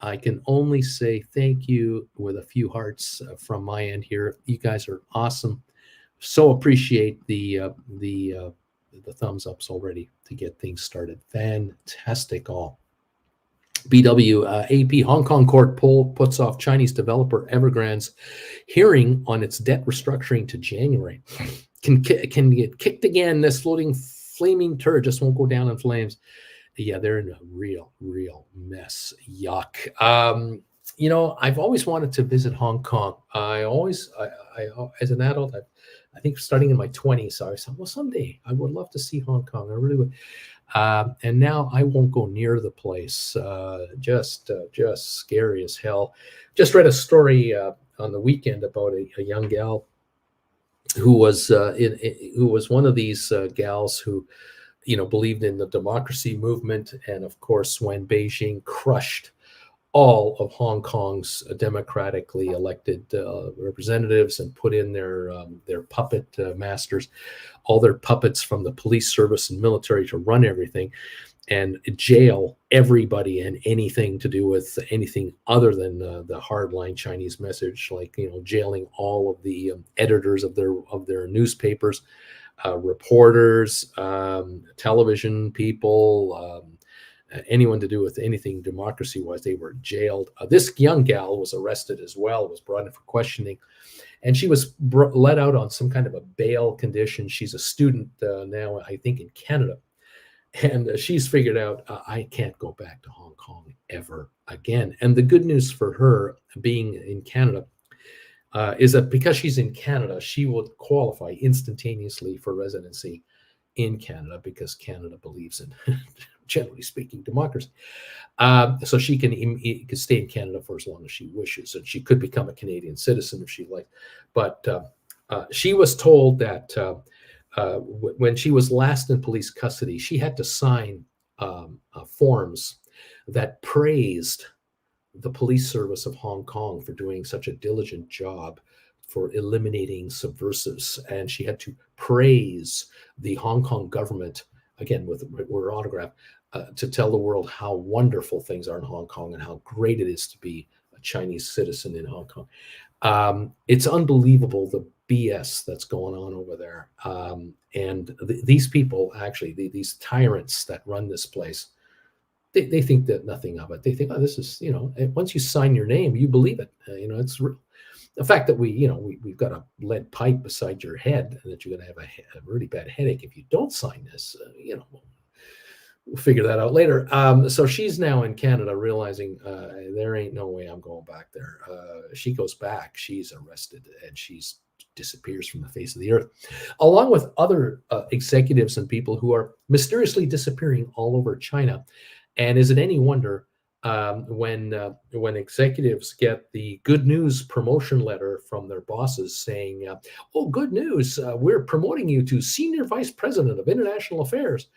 I can only say thank you with a few hearts from my end here. You guys are awesome. So appreciate the thumbs ups already to get things started. Fantastic all. BW AP Hong Kong court puts off Chinese developer Evergrande's hearing on its debt restructuring to January. Can get kicked again. This floating flaming turd just won't go down in flames. Yeah, they're in a real mess. Yuck. I've always wanted to visit Hong Kong. I as an adult, I think starting in my 20s, I said, well, someday I would love to see Hong Kong. I really would. And now I won't go near the place. Just scary as hell. Just read a story on the weekend about a young gal who was one of these gals who, believed in the democracy movement, and of course, when Beijing crushed all of Hong Kong's democratically elected representatives and put in their puppet masters, all their puppets from the police service and military to run everything, and jail everybody and anything to do with anything other than the hardline Chinese message, like jailing all of the editors of their newspapers, reporters, television people. Anyone to do with anything democracy-wise, they were jailed. This young gal was arrested as well, was brought in for questioning, and she was let out on some kind of a bail condition. She's a student now, I think, in Canada, and she's figured out, I can't go back to Hong Kong ever again. And the good news for her, being in Canada, is that because she's in Canada, she would qualify instantaneously for residency in Canada, because Canada believes in, generally speaking, democracy. So she can stay in Canada for as long as she wishes, and she could become a Canadian citizen if she liked. But she was told that when she was last in police custody, she had to sign forms that praised the police service of Hong Kong for doing such a diligent job for eliminating subversives, and she had to praise the Hong Kong government, again with her autograph, to tell the world how wonderful things are in Hong Kong and how great it is to be a Chinese citizen in Hong Kong. It's unbelievable, the BS that's going on over there. And these people, actually, these tyrants that run this place, they think that nothing of it. They think, oh, this is, once you sign your name, you believe it. It's real. The fact that we've got a lead pipe beside your head, and that you're going to have a really bad headache if you don't sign this, we'll figure that out later. So she's now in Canada, realizing there ain't no way I'm going back there. She goes back, she's arrested, and she disappears from the face of the earth, along with other executives and people who are mysteriously disappearing all over China. And is it any wonder when executives get the good news promotion letter from their bosses saying, oh, good news, we're promoting you to Senior Vice President of International Affairs,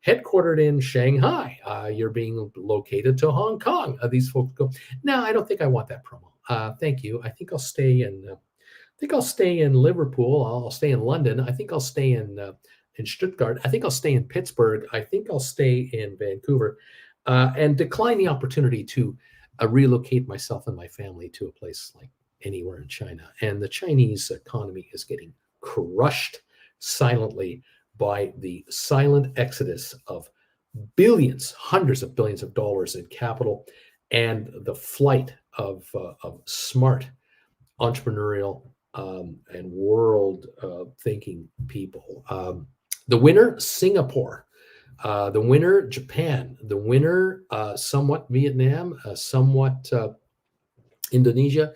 headquartered in Shanghai. You're being located to Hong Kong. These folks go, no, I don't think I want that promo. Thank you. I think I'll stay in Liverpool. I'll stay in London. I think I'll stay in Stuttgart. I think I'll stay in Pittsburgh. I think I'll stay in Vancouver. And decline the opportunity to relocate myself and my family to a place like anywhere in China. And the Chinese economy is getting crushed silently by the silent exodus of billions, hundreds of billions of dollars in capital, and the flight of smart, entrepreneurial, and world thinking people. The winner, Singapore. The winner, Japan. The winner, somewhat Vietnam, somewhat Indonesia,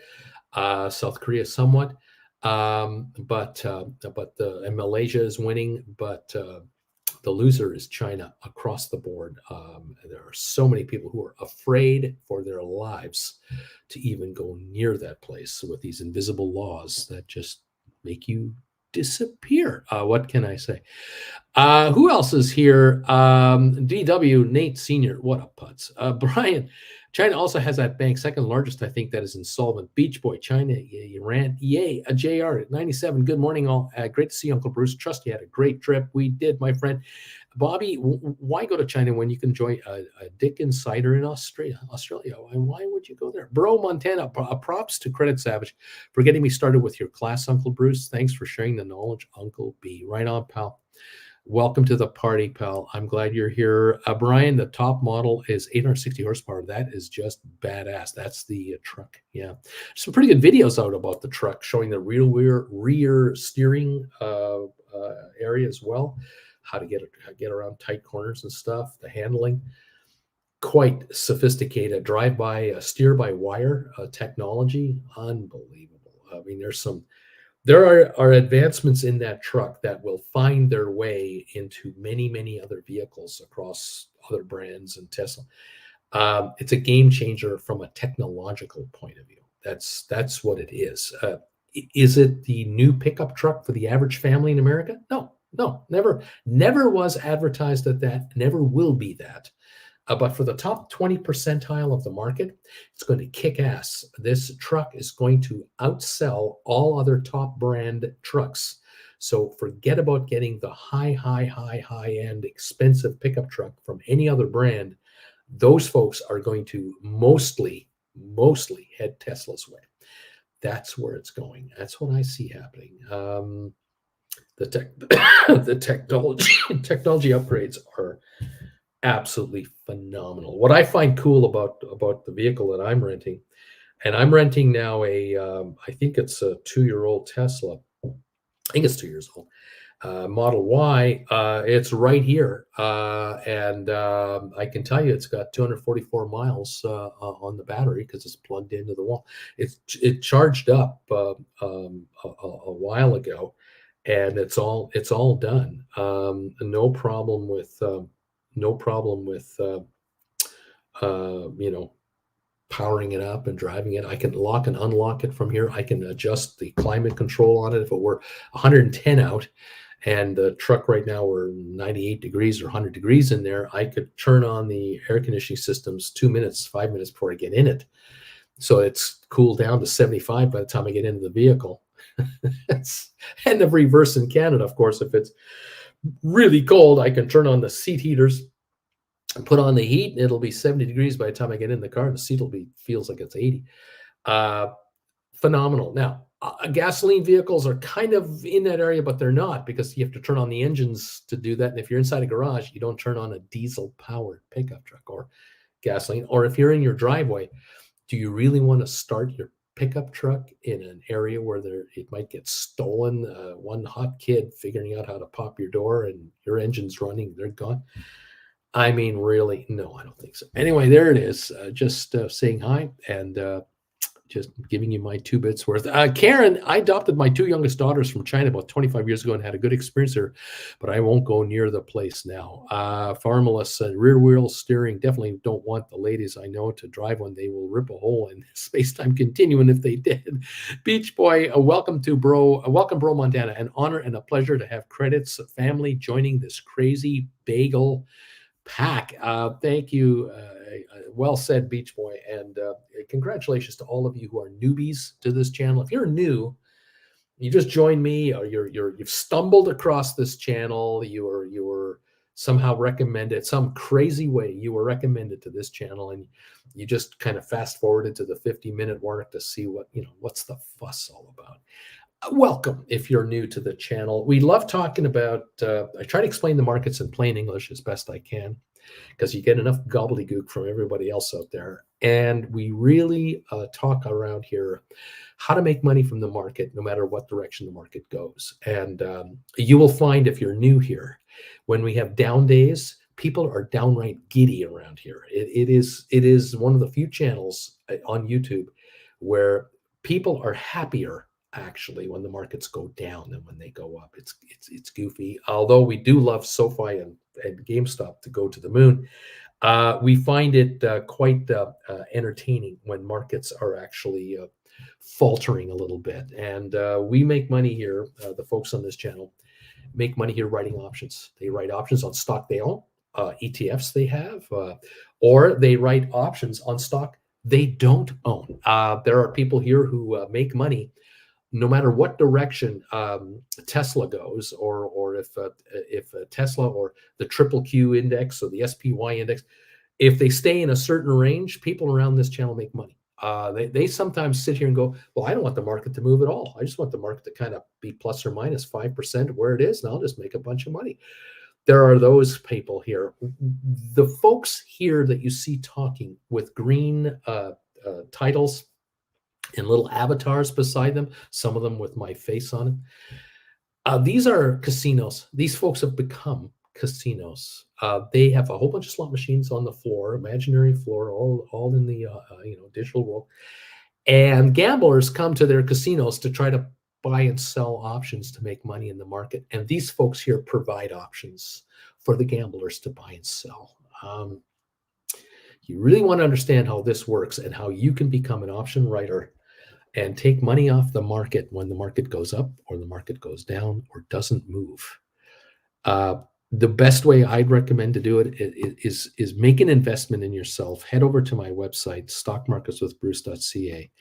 South Korea, somewhat. And Malaysia is winning, but the loser is China across the board. There are so many people who are afraid for their lives to even go near that place with these invisible laws that just make you disappear. What can I say? Who else is here? DW, Nate Sr. What a putz. Brian, China also has that bank, second largest, I think, that is insolvent. Beach Boy, China, Iran, yay. A JR at 97. Good morning, all. Great to see you, Uncle Bruce. Trust you had a great trip. We did, my friend. Bobby, why go to China when you can enjoy a Dick Insider in Australia? Why would you go there? Bro, Montana, props to Credit Savage for getting me started with your class, Uncle Bruce. Thanks for sharing the knowledge, Uncle B. Right on, pal. Welcome to the party, pal. I'm glad you're here. Brian, the top model is 860 horsepower. That is just badass. That's the truck. Yeah. Some pretty good videos out about the truck showing the rear steering area as well, how to get around tight corners and stuff, the handling. Quite sophisticated drive-by, steer-by-wire technology. Unbelievable. I mean, there are advancements in that truck that will find their way into many other vehicles across other brands and Tesla. It's a game changer from a technological point of view. That's what it is. Is it the new pickup truck for the average family in America? No, never was advertised at that. Never will be that. But for the top 20 percentile of the market, it's going to kick ass. This truck is going to outsell all other top brand trucks. So forget about getting the high end expensive pickup truck from any other brand. Those folks are going to mostly head Tesla's way. That's where it's going. That's what I see happening. The technology upgrades are absolutely phenomenal. What I find cool about the vehicle that I'm renting, and I'm renting now I think it's a 2-year-old Tesla. I think it's 2 years old. Model Y. It's right here, and I can tell you it's got 244 miles on the battery because it's plugged into the wall. It charged up a while ago, and it's all done. No problem with powering it up and driving it. I can lock and unlock it from here. I can adjust the climate control on it if it were 110 out and the truck right now we're 98 degrees or 100 degrees in there. I could turn on the air conditioning systems 5 minutes before I get in it, so it's cooled down to 75 by the time I get into the vehicle. And the reverse in Canada, of course. If it's really cold, I can turn on the seat heaters, put on the heat, and it'll be 70 degrees by the time I get in the car. The seat feels like it's 80. Phenomenal. Now, gasoline vehicles are kind of in that area, but they're not, because you have to turn on the engines to do that. And if you're inside a garage, you don't turn on a diesel-powered pickup truck or gasoline. Or if you're in your driveway, do you really want to start your pickup truck in an area where it might get stolen? One hot kid figuring out how to pop your door and your engine's running, they're gone. I mean, really? No, I don't think so. Anyway, there it is. Just saying hi and just giving you my 2 bits worth. Karen, I adopted my 2 youngest daughters from China about 25 years ago and had a good experience there, but I won't go near the place now. Farmalus, rear wheel steering. Definitely don't want the ladies I know to drive one. They will rip a hole in space-time continuum if they did. Beach Boy, welcome, Bro Montana. An honor and a pleasure to have Credits family joining this crazy bagel pack. Thank you. Well said, Beach Boy. And congratulations to all of you who are newbies to this channel. If you're new, you just joined me, or you've stumbled across this channel, you were somehow recommended, some crazy way you were recommended to this channel, and you just kind of fast forwarded to the 50-minute mark to see what's the fuss all about. Welcome if you're new to the channel. We love talking about, I try to explain the markets in plain English as best I can, because you get enough gobbledygook from everybody else out there. And we really talk around here how to make money from the market, no matter what direction the market goes. And you will find, if you're new here, when we have down days, people are downright giddy around here. It is one of the few channels on YouTube where people are happier actually, when the markets go down than when they go up. It's goofy. Although we do love SoFi and GameStop to go to the moon, we find it quite entertaining when markets are actually faltering a little bit. And we make money here. The folks on this channel make money here writing options. They write options on stock they own, ETFs they have, or they write options on stock they don't own. There are people here who make money no matter what direction Tesla goes, or if Tesla or the triple Q index or the SPY index, if they stay in a certain range, people around this channel make money. They sometimes sit here and go, well, I don't want the market to move at all. I just want the market to kind of be plus or minus 5% where it is, and I'll just make a bunch of money. There are those people here. The folks here that you see talking with green titles and little avatars beside them, some of them with my face on it. These are casinos. These folks have become casinos. They have a whole bunch of slot machines on the floor, imaginary floor, all in the digital world. And gamblers come to their casinos to try to buy and sell options to make money in the market. And these folks here provide options for the gamblers to buy and sell. You really want to understand how this works and how you can become an option writer and take money off the market when the market goes up or the market goes down or doesn't move. The best way I'd recommend to do it is make an investment in yourself. Head over to my website, stockmarketswithbruce.ca,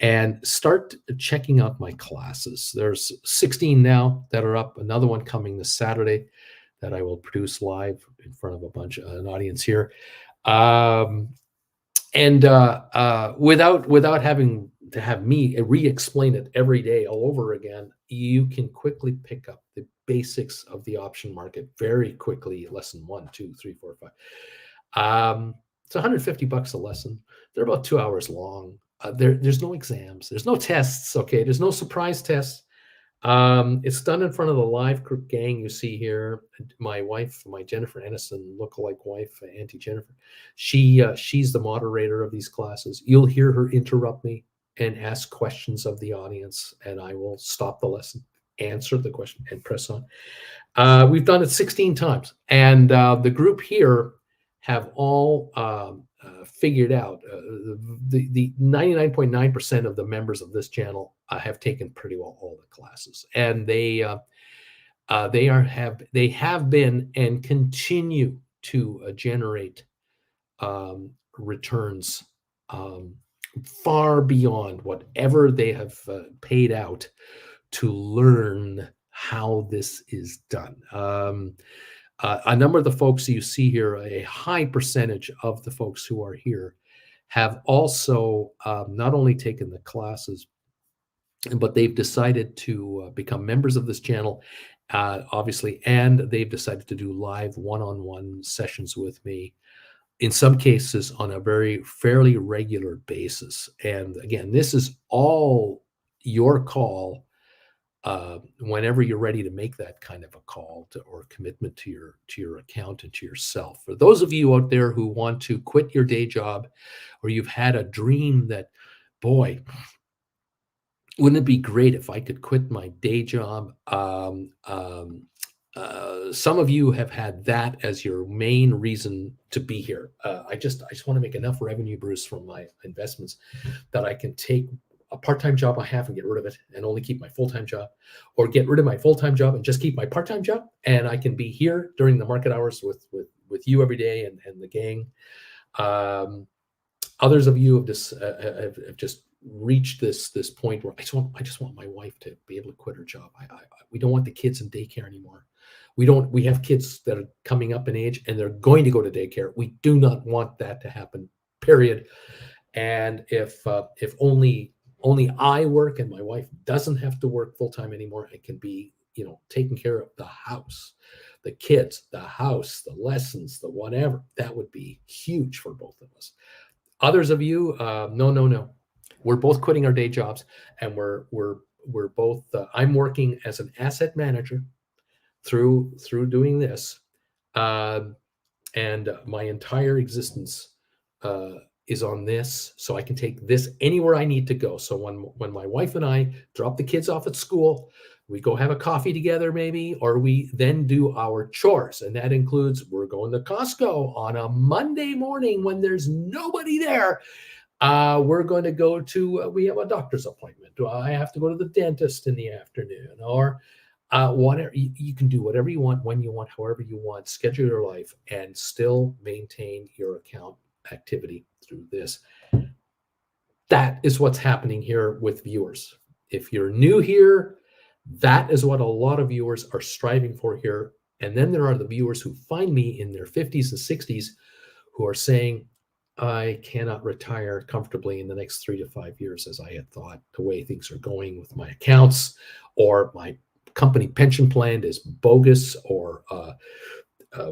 and start checking out my classes. There's 16 now that are up. Another one coming this Saturday that I will produce live in front of an audience here. Without having to have me re-explain it every day all over again, you can quickly pick up the basics of the option market very quickly. Lesson 1, 2, 3, 4, 5. It's $150 a lesson. They're about 2 hours long. There's no exams. There's no tests. Okay, there's no surprise tests. It's done in front of the live gang you see here. My wife, my Jennifer Aniston lookalike wife, Auntie Jennifer, she's the moderator of these classes. You'll hear her interrupt me and ask questions of the audience, and I will stop the lesson, answer the question, and press on. We've done it 16 times, and the group here have all figured out. The 99.9% of the members of this channel have taken pretty well all the classes, and they have been and continue to generate returns far beyond whatever they have paid out to learn how this is done. A number of the folks you see here, a high percentage of the folks who are here, have also not only taken the classes, but they've decided to become members of this channel, obviously, and they've decided to do live one-on-one sessions with me, in some cases on a fairly regular basis. And again, this is all your call. Whenever you're ready to make that kind of a call or commitment to your account and to yourself. For those of you out there who want to quit your day job, or you've had a dream that, boy, wouldn't it be great if I could quit my day job? Some of you have had that as your main reason to be here. I just want to make enough revenue, Bruce, from my investments that I can take a part-time job I have and get rid of it and only keep my full-time job, or get rid of my full-time job and just keep my part-time job, and I can be here during the market hours with you every day and the gang. Others of you have just reached this point where I just want my wife to be able to quit her job. We don't want the kids in daycare anymore. We have kids that are coming up in age and they're going to go to daycare. We do not want that to happen, period. And if only I work and my wife doesn't have to work full-time anymore, I can be, taking care of the house, the kids, the house, the lessons, the whatever. That would be huge for both of us. Others of you, no. We're both quitting our day jobs, and we're both. I'm working as an asset manager through doing this, and my entire existence is on this, so I can take this anywhere I need to go. So when my wife and I drop the kids off at school, we go have a coffee together maybe, or we then do our chores. And that includes we're going to Costco on a Monday morning when there's nobody there. We're going to go to, we have a doctor's appointment. Do I have to go to the dentist in the afternoon? Or whatever. You can do whatever you want, when you want, however you want, schedule your life and still maintain your account activity through this. That is what's happening here with viewers. If you're new here, that is what a lot of viewers are striving for here. And then there are the viewers who find me in their 50s and 60s who are saying, I cannot retire comfortably in the next 3 to 5 years as I had thought, the way things are going with my accounts, or my company pension plan is bogus, or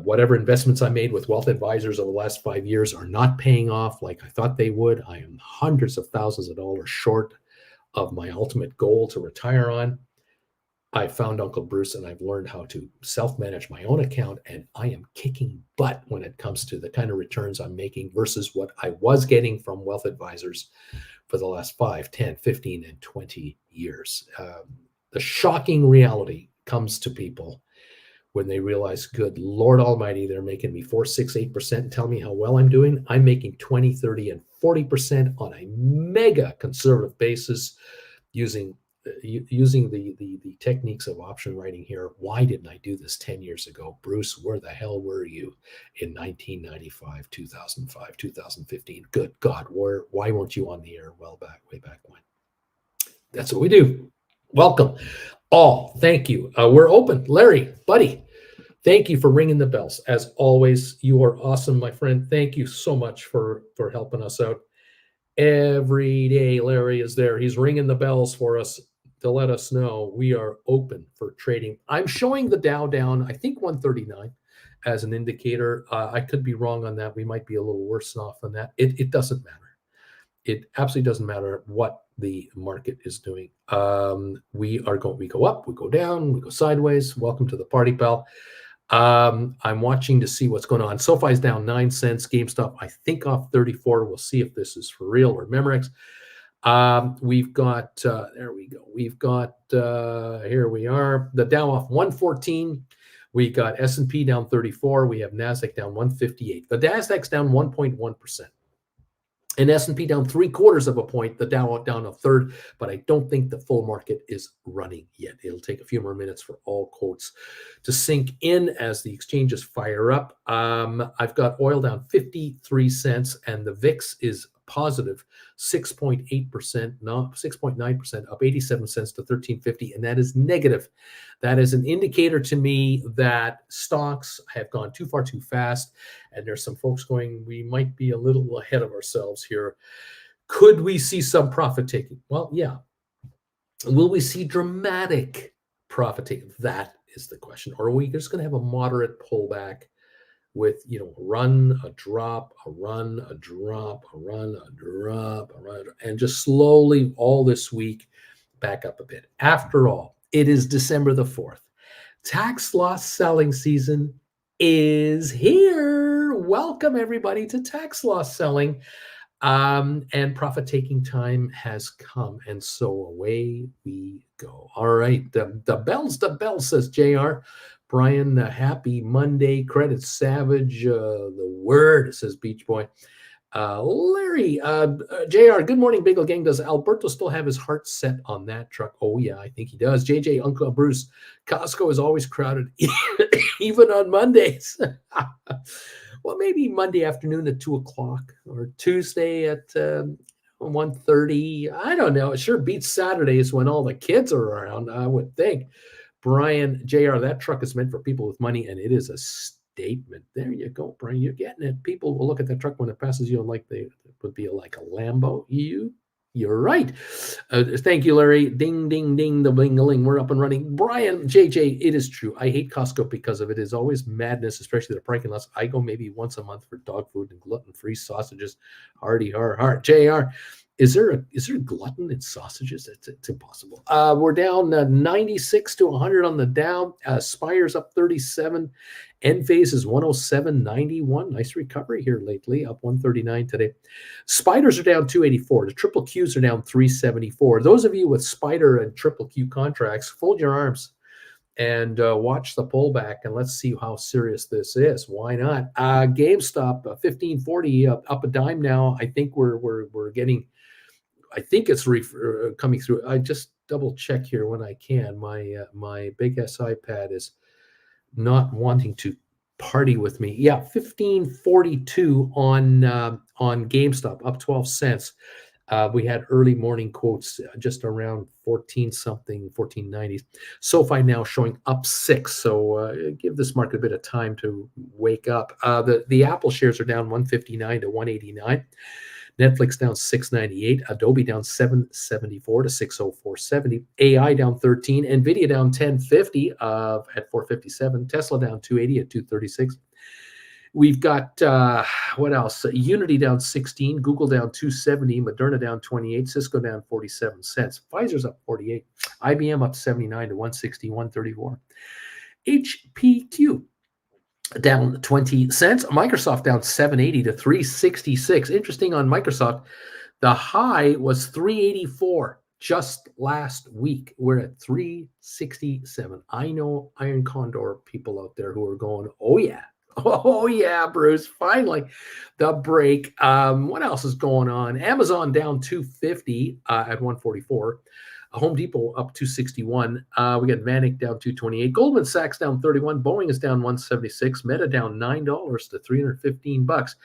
whatever investments I made with wealth advisors over the last 5 years are not paying off like I thought they would. I am hundreds of thousands of dollars short of my ultimate goal to retire on. I found Uncle Bruce and I've learned how to self-manage my own account, and I am kicking butt when it comes to the kind of returns I'm making versus what I was getting from wealth advisors for the last 5, 10, 15, and 20 years. The shocking reality comes to people when they realize, good Lord Almighty, they're making me 4, 6, 8% and tell me how well I'm doing. I'm making 20, 30, and 40% on a mega conservative basis using the techniques of option writing here. Why didn't I do this 10 years ago? Bruce, where the hell were you in 1995, 2005, 2015? Good God, why weren't you on the air way back when? That's what we do. Welcome all. Thank you. We're open. Larry, buddy, thank you for ringing the bells. As always, you are awesome, my friend. Thank you so much for helping us out. Every day, Larry is there. He's ringing the bells for us to let us know we are open for trading. I'm showing the Dow down, I think 139 as an indicator. I could be wrong on that. We might be a little worse off than that. It doesn't matter. It absolutely doesn't matter what the market is doing. We go up, we go down, we go sideways. Welcome to the party, pal. I'm watching to see what's going on. SoFi's down 9 cents. GameStop, I think, off 34. We'll see if this is for real or Memorex. We've got, there we go. We've got, here we are, the Dow off 114. We got S&P down 34. We have NASDAQ down 158. The NASDAQ's down 1.1%. And S&P down 0.75 of a point, the Dow down a third, but I don't think the full market is running yet. It'll take a few more minutes for all quotes to sink in as the exchanges fire up. I've got oil down 53 cents, and the VIX is positive 6.8%, no, 6.9%, up 87 cents to 1350, and that is negative. That is an indicator to me that stocks have gone too far too fast, and there's some folks going, we might be a little ahead of ourselves here. Could we see some profit taking? Well, yeah. Will we see dramatic profit taking? That is the question. Or are we just going to have a moderate pullback with, a run, a drop, a run, a drop, a run, a drop, a run, and just slowly all this week back up a bit? After all, it is December the 4th. Tax loss selling season is here. Welcome, everybody, to tax loss selling. And profit-taking time has come, and so away we go. All right, the bell, says JR. Brian, happy Monday. Credit Savage, the word, says Beach Boy. Larry, JR, good morning, Bagel Gang. Does Alberto still have his heart set on that truck? Oh, yeah, I think he does. JJ, Uncle Bruce, Costco is always crowded, even on Mondays. Well, maybe Monday afternoon at 2 o'clock or Tuesday at 1:30. I don't know. It sure beats Saturdays when all the kids are around, I would think. Brian, JR, that truck is meant for people with money, and it is a statement. There you go, Brian. You're getting it. People will look at that truck when it passes you like it would be like a Lambo. You're right. Thank you, Larry. Ding, ding, ding, the bling-a-ling. We're up and running. Brian, JJ, it is true. I hate Costco because of it. It is always madness, especially the parking lots. I go maybe once a month for dog food and gluten-free sausages. Hardy, har, har. JR, Is there a glutton in sausages? It's impossible. We're down 96 to 100 on the Dow. Spire's up 37. Enphase is 107.91. Nice recovery here lately, up 139 today. Spiders are down 284. The triple Qs are down 374. Those of you with Spider and triple Q contracts, fold your arms and watch the pullback, and let's see how serious this is. Why not? GameStop 1540 up a dime now. I think we're getting. I think it's coming through. I just double check here when I can. My big SI pad is not wanting to party with me. Yeah, 1542 on GameStop, up 12 cents. We had early morning quotes just around 14 something, 1490s. SoFi now showing up 6. So give this market a bit of time to wake up. The Apple shares are down 159 to 189. Netflix down 698, Adobe down 774 to 604.70, AI down 13, Nvidia down 1050 at 457, Tesla down 280 at 236. We've got what else? Unity down 16, Google down 270, Moderna down 28, Cisco down 47 cents, Pfizer's up 48, IBM up 79 to 161.34, HPQ down 20 cents. Microsoft down 780 to 366. Interesting on Microsoft, the high was 384 just last week. We're at 367. I know Iron Condor people out there who are going, oh yeah. Oh yeah, Bruce, finally the break. What else is going on? Amazon down 250 at 144. Home Depot up 261. We got Manic down 228. Goldman Sachs down 31. Boeing is down 176. Meta down $9 to 315 bucks.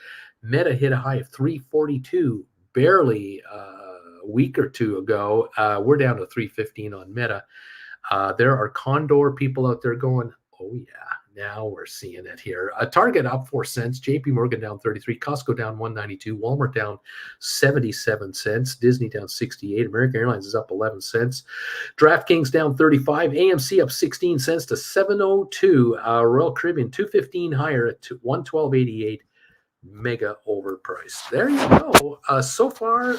Meta hit a high of 342 barely a week or two ago. We're down to 315 on Meta. There are Condor people out there going, oh yeah. Now we're seeing it here. Target up 4 cents. JP Morgan down 33. Costco down 192. Walmart down 77 cents. Disney down 68. American Airlines is up 11 cents. DraftKings down 35. AMC up 16 cents to 702. Royal Caribbean 215 higher at 112.88. Mega overpriced. There you go. So far.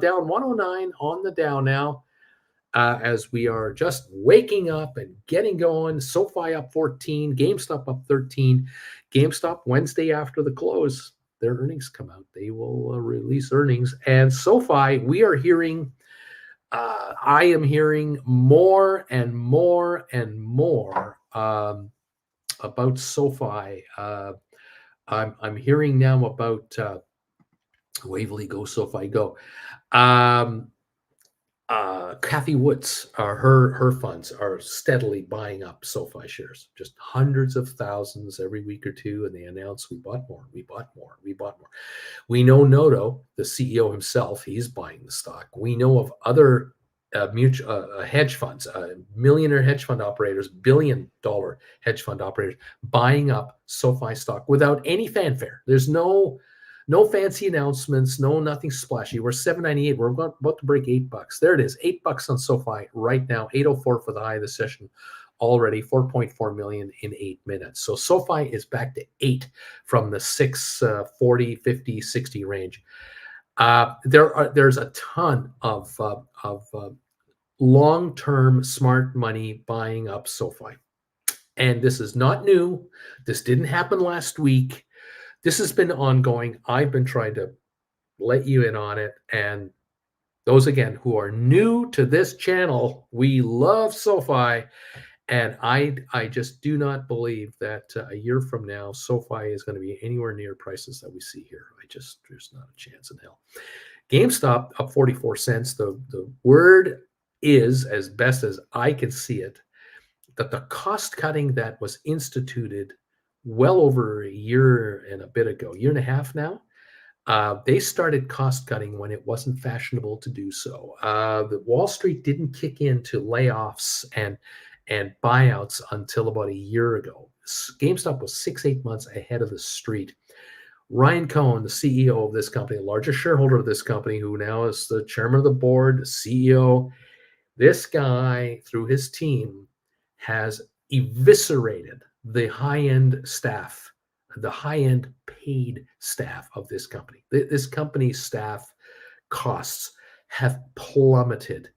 Down 109 on the Dow now. As we are just waking up and getting going. SoFi up 14, GameStop up 13. GameStop Wednesday after the close, their earnings come out. They will release earnings. And SoFi, we are hearing, I am hearing more and more and more about SoFi. I'm hearing now about Waverly Go, SoFi Go. Kathy Woods, her funds are steadily buying up SoFi shares, just hundreds of thousands every week or two, and they announce we bought more. We know Noto, the CEO himself, he's buying the stock. We know of other hedge funds, millionaire hedge fund operators, billion-dollar hedge fund operators buying up SoFi stock without any fanfare. There's no fancy announcements, nothing splashy. We're 798. We're about to break $8. There it is, $8 on SoFi right now. 804 for the high of the session already. 4.4 million in 8 minutes. So SoFi is back to 8 from the 640, 50, 60 range. There's a ton of long-term smart money buying up SoFi, and this is not new. This didn't happen last week. This has been ongoing. I've been trying to let you in on it. And those, again, who are new to this channel, we love SoFi. And I just do not believe that a year from now, SoFi is going to be anywhere near prices that we see here. There's not a chance in hell. GameStop up 44 cents. The word is, as best as I can see it, that the cost cutting that was instituted well over a year and a bit ago, year and a half now, they started cost cutting when it wasn't fashionable to do so. The Wall Street didn't kick into layoffs and buyouts until about a year ago. GameStop was 6-8 months ahead of the street. Ryan Cohen, the CEO of this company, the largest shareholder of this company, who now is the chairman of the board, the CEO, this guy, through his team, has eviscerated the high-end staff, the high-end paid staff of this company. This company's staff costs have plummeted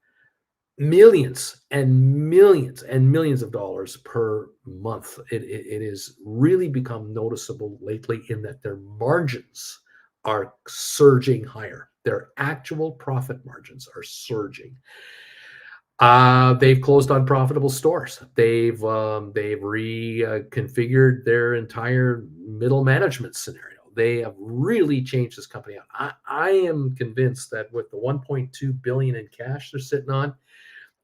millions and millions and millions of dollars per month. It has really become noticeable lately in that their margins are surging higher. Their actual profit margins are surging. They've closed unprofitable stores. They've reconfigured their entire middle management scenario. They have really changed this company out. I am convinced that with the 1.2 billion in cash they're sitting on,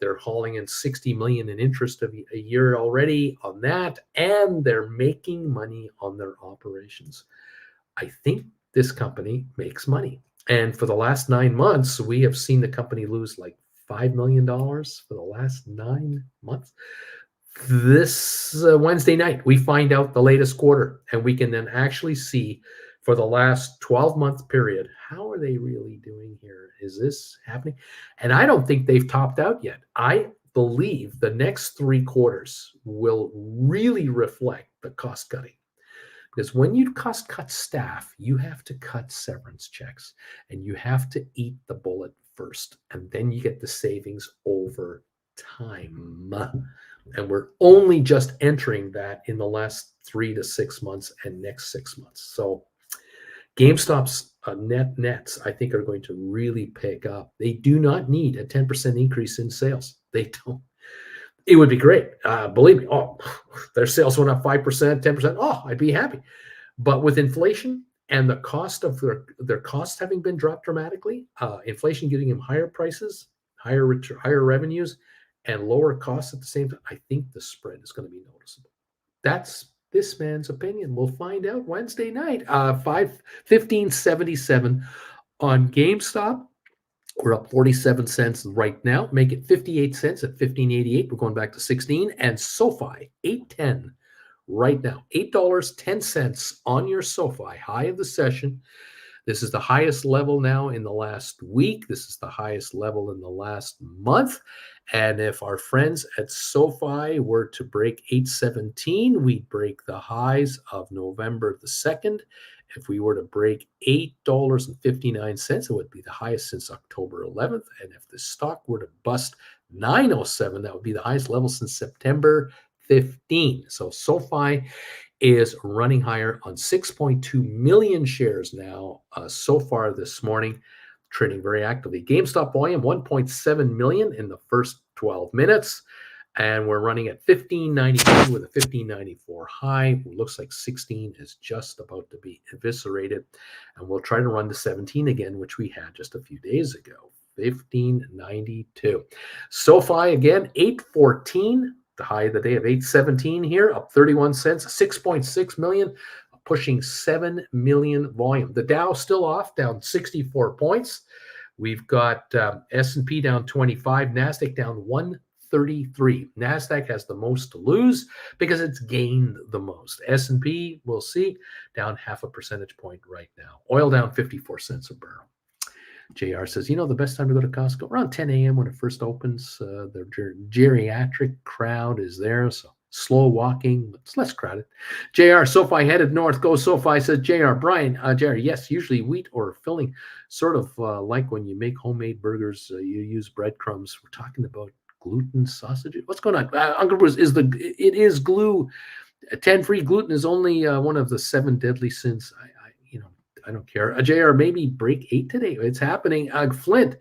they're hauling in 60 million in interest a year already on that, and they're making money on their operations. I think this company makes money. And for the last 9 months, we have seen the company lose like $5 million for the last 9 months. This Wednesday night, we find out the latest quarter, and we can then actually see for the last 12-month period, how are they really doing here? Is this happening? And I don't think they've topped out yet. I believe the next 3 quarters will really reflect the cost cutting. Because when you cost cut staff, you have to cut severance checks and you have to eat the bullet first. And then you get the savings over time. And we're only just entering that in the last 3 to 6 months and next 6 months. So GameStop's nets, I think, are going to really pick up. They do not need a 10% increase in sales. They don't. It would be great. Believe me. Oh, their sales went up 5%, 10%. Oh, I'd be happy. But with inflation and the cost of their costs having been dropped dramatically, inflation getting them higher prices, higher revenues, and lower costs at the same time, I think the spread is going to be noticeable. That's this man's opinion. We'll find out Wednesday night, 15.77 on GameStop. We're up 47 cents right now. Make it 58 cents at 15.88. We're going back to 16. And SoFi, 8.10 right now. $8.10 on your SoFi, high of the session. This is the highest level now in the last week. This is the highest level in the last month. And if our friends at SoFi were to break 817, we'd break the highs of November the 2nd. If we were to break $8.59, it would be the highest since October 11th. And if the stock were to bust 907, that would be the highest level since September 15. So SoFi is running higher on 6.2 million shares now so far this morning, trading very actively. GameStop volume 1.7 million in the first 12 minutes. And we're running at 15.92 with a 15.94 high. It looks like 16 is just about to be eviscerated. And we'll try to run to 17 again, which we had just a few days ago. 15.92. SoFi again, 814. The high of the day of 817 here, up 31 cents, 6.6 million, pushing 7 million volume. The Dow still off, down 64 points. We've got S&P down 25, NASDAQ down 133. NASDAQ has the most to lose because it's gained the most. S&P, we'll see, down half a percentage point right now. Oil down 54 cents a barrel. JR says, the best time to go to Costco? Around 10 a.m. when it first opens. The geriatric crowd is there, so slow walking, but it's less crowded. JR, SoFi headed north. Go SoFi, says JR. Brian, JR, yes, usually wheat or filling, sort of like when you make homemade burgers, you use breadcrumbs. We're talking about gluten sausages. What's going on? Uncle Bruce, it is glue. 10-free gluten is only one of the 7 deadly sins. I don't care. JR, maybe break 8 today. It's happening. Flint,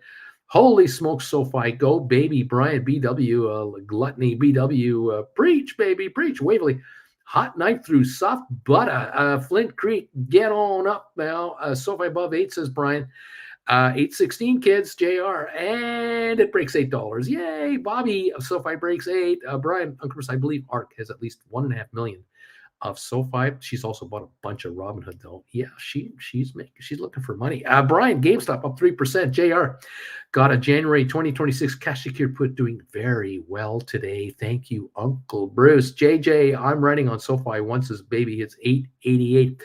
holy smokes, SoFi, go, baby. Brian, BW, Gluttony, BW, preach, baby, preach. Waverly, hot knife through soft butter. Flint Creek, get on up now. SoFi above 8, says Brian. 816 kids, JR, and it breaks $8. Yay, Bobby, SoFi breaks 8. Brian, Uncle Bruce, I believe ARK has at least 1.5 million of SoFi. She's also bought a bunch of Robinhood, though. Yeah, she's looking for money. Brian, GameStop up 3%. JR got a January 2026 cash secured put, doing very well today. Thank you, Uncle Bruce. JJ, I'm writing on SoFi once his baby hits 888.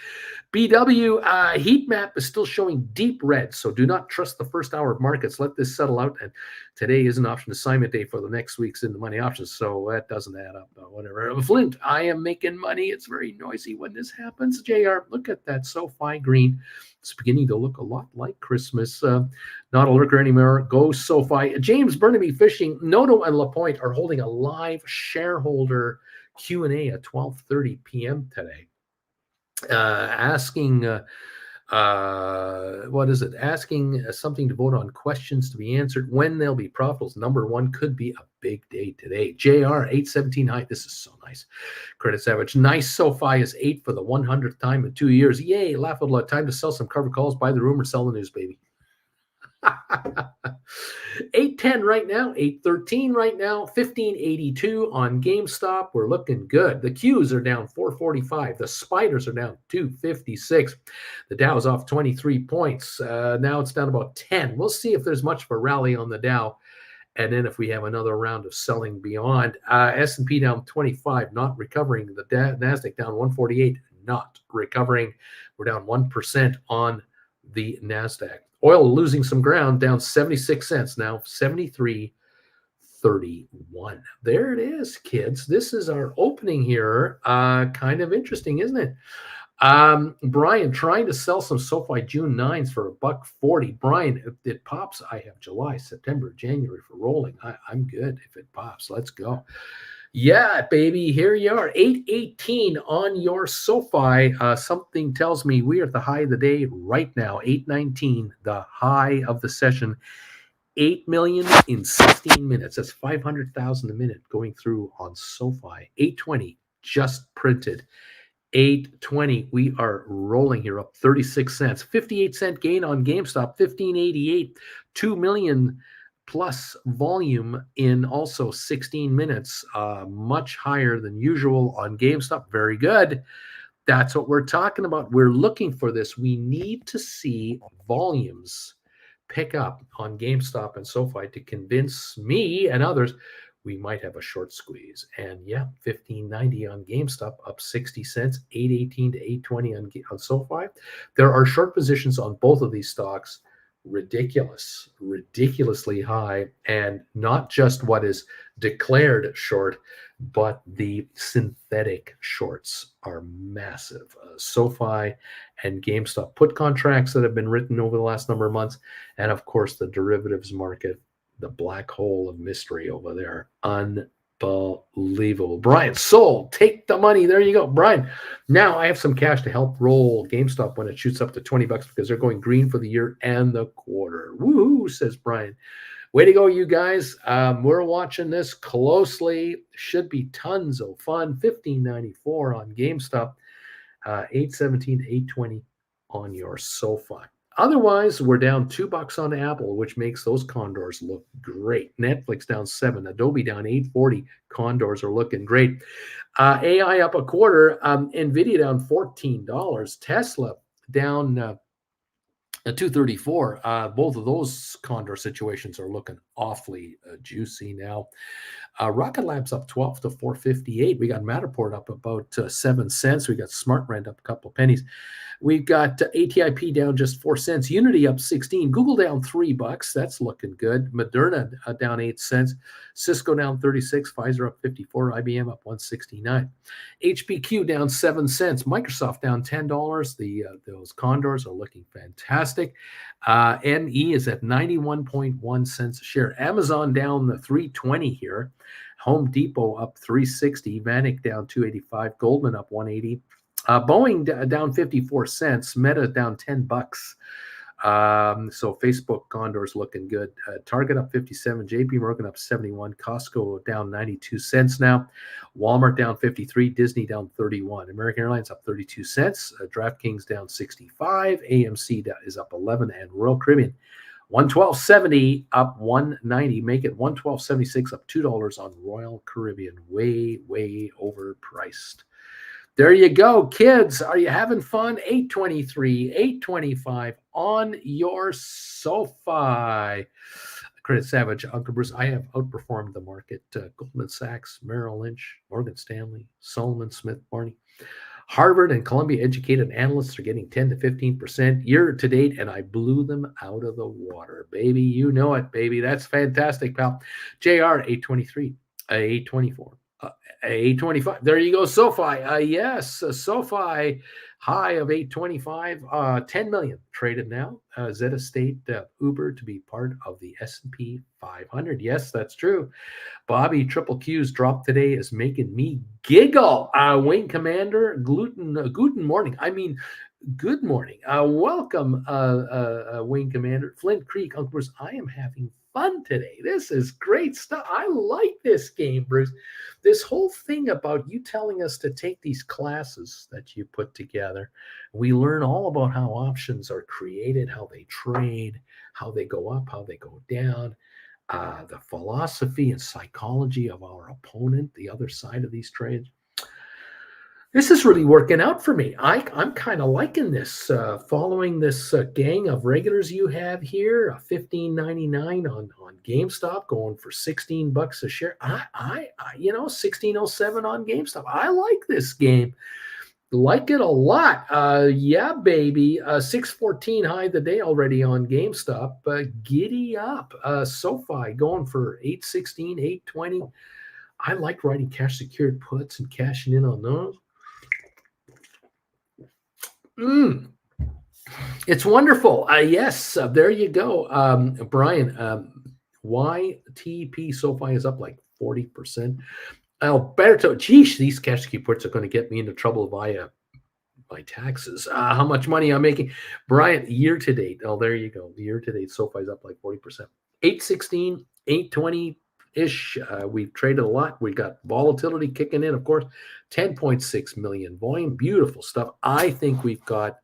BW, heat map is still showing deep red, so do not trust the first hour of markets. Let this settle out. And today is an option assignment day for the next week's in the money options, so that doesn't add up. Whatever. Flint, I am making money. It's very noisy when this happens. JR, look at that SoFi green. It's beginning to look a lot like Christmas. Not a lurker anymore. Go SoFi. James Burnaby Fishing, Noto and LaPointe are holding a live shareholder Q&A at 12:30 p.m. today, asking what is it? Asking something to vote on, questions to be answered, when they'll be profitables. Number one could be a big day today. JR 817 high. This is so nice. Credit Savage. Nice. SoFi is 8 for the 100th time in 2 years. Yay. Laugh a lot. Time to sell some cover calls. Buy the rumor. Sell the news, baby. 810 right now, 813 right now, 1582 on GameStop. We're looking good. The Qs are down 445. The spiders are down 256. The Dow is off 23 points. Now it's down about 10. We'll see if there's much of a rally on the Dow. And then if we have another round of selling beyond, S&P down 25, not recovering. The NASDAQ down 148, not recovering. We're down 1% on the NASDAQ. Oil losing some ground, down 76 cents now, 73.31. There it is, kids. This is our opening here. Kind of interesting, isn't it? Brian, trying to sell some SoFi June 9s for $1.40. Brian, if it pops, I have July, September, January for rolling. I'm good if it pops. Let's go. Yeah, baby, here you are. 818 on your SoFi. Something tells me we are at the high of the day right now. 819, the high of the session. 8 million in 16 minutes. That's 500,000 a minute going through on SoFi. 820 just printed. 820. We are rolling here up 36 cents. 58-cent gain on GameStop. 1588. 2 million plus volume in also 16 minutes, much higher than usual on GameStop. Very good. That's what we're talking about. We're looking for this. We need to see volumes pick up on GameStop and SoFi to convince me and others we might have a short squeeze. And yeah, 1590 on GameStop, up 60 cents, 818 to 820 on SoFi. There are short positions on both of these stocks. Ridiculously high, and not just what is declared short, but the synthetic shorts are massive. SoFi and GameStop put contracts that have been written over the last number of months, and of course the derivatives market, the black hole of mystery over there. Unbelievable. Brian, sold. Take the money. There you go. Brian, now I have some cash to help roll GameStop when it shoots up to $20 because they're going green for the year and the quarter. Woohoo, says Brian. Way to go, you guys. We're watching this closely. Should be tons of fun. $15.94 on GameStop. $8.17 to $8.20 on your SoFi. Otherwise, we're down $2 on Apple, which makes those condors look great. Netflix down 7, Adobe down 8.40. Condors are looking great. AI up a quarter. Nvidia down $14. Tesla down 234. Both of those condor situations are looking awfully juicy now. Rocket Lab's up 12 to 458. We got Matterport up about 7 cents. We got SmartRent up a couple of pennies. We've got ATIP down just 4 cents. Unity up 16. Google down $3. That's looking good. Moderna down 8 cents. Cisco down 36. Pfizer up 54. IBM up 169. HPQ down 7 cents. Microsoft down $10. Those condors are looking fantastic. NE is at 91.1 cents a share. Amazon down the 320 here. Home Depot up 360. Vanik down 285. Goldman up 180. Boeing down 54 cents. Meta down $10. So Facebook condors looking good. Target up 57. JP Morgan up 71. Costco down 92 cents now. Walmart down 53. Disney down 31. American Airlines up 32 cents. DraftKings down 65. AMC is up 11. And Royal Caribbean 112.70 up 190. Make it 112.76 up $2 on Royal Caribbean. Way overpriced. There you go, kids. Are you having fun? 823, 825 on your SoFi. Credit Savage, Uncle Bruce, I have outperformed the market. Goldman Sachs, Merrill Lynch, Morgan Stanley, Solomon Smith Barney. Harvard and Columbia educated analysts are getting 10 to 15% year to date, and I blew them out of the water. Baby, you know it, baby. That's fantastic, pal. JR, 823, 824. 825. There you go, SoFi. Yes, SoFi high of 825, 10 million traded now. Z Estate, Uber to be part of the S&P 500. Yes, that's true. Bobby Triple Q's drop today is making me giggle. Wayne Commander, guten morning. I mean, good morning. Welcome, Wayne Commander. Flint Creek, Uncle Bruce. I am having fun today. This is great stuff. I like this game, Bruce. This whole thing about you telling us to take these classes that you put together. We learn all about how options are created, how they trade, how they go up, how they go down, the philosophy and psychology of our opponent, the other side of these trades. This is really working out for me. I'm kind of liking this. Following this gang of regulars you have here, $15.99 on GameStop, going for $16 a share. I 1607 on GameStop. I like this game. Like it a lot. Yeah, baby. 614 high the day already on GameStop. Giddy up. SoFi going for 816, 820. I like writing cash secured puts and cashing in on those. It's wonderful. Yes, there you go. Brian, YTP SoFi is up like 40%. Alberto, geez, these cash key puts are going to get me into trouble via my taxes. How much money I'm making. Brian, year to date. Oh, there you go. Year to date, SoFi's up like 40%. 816, 820 ish. We've traded a lot. We've got volatility kicking in, of course. 10.6 million volume. Beautiful stuff. I think we've got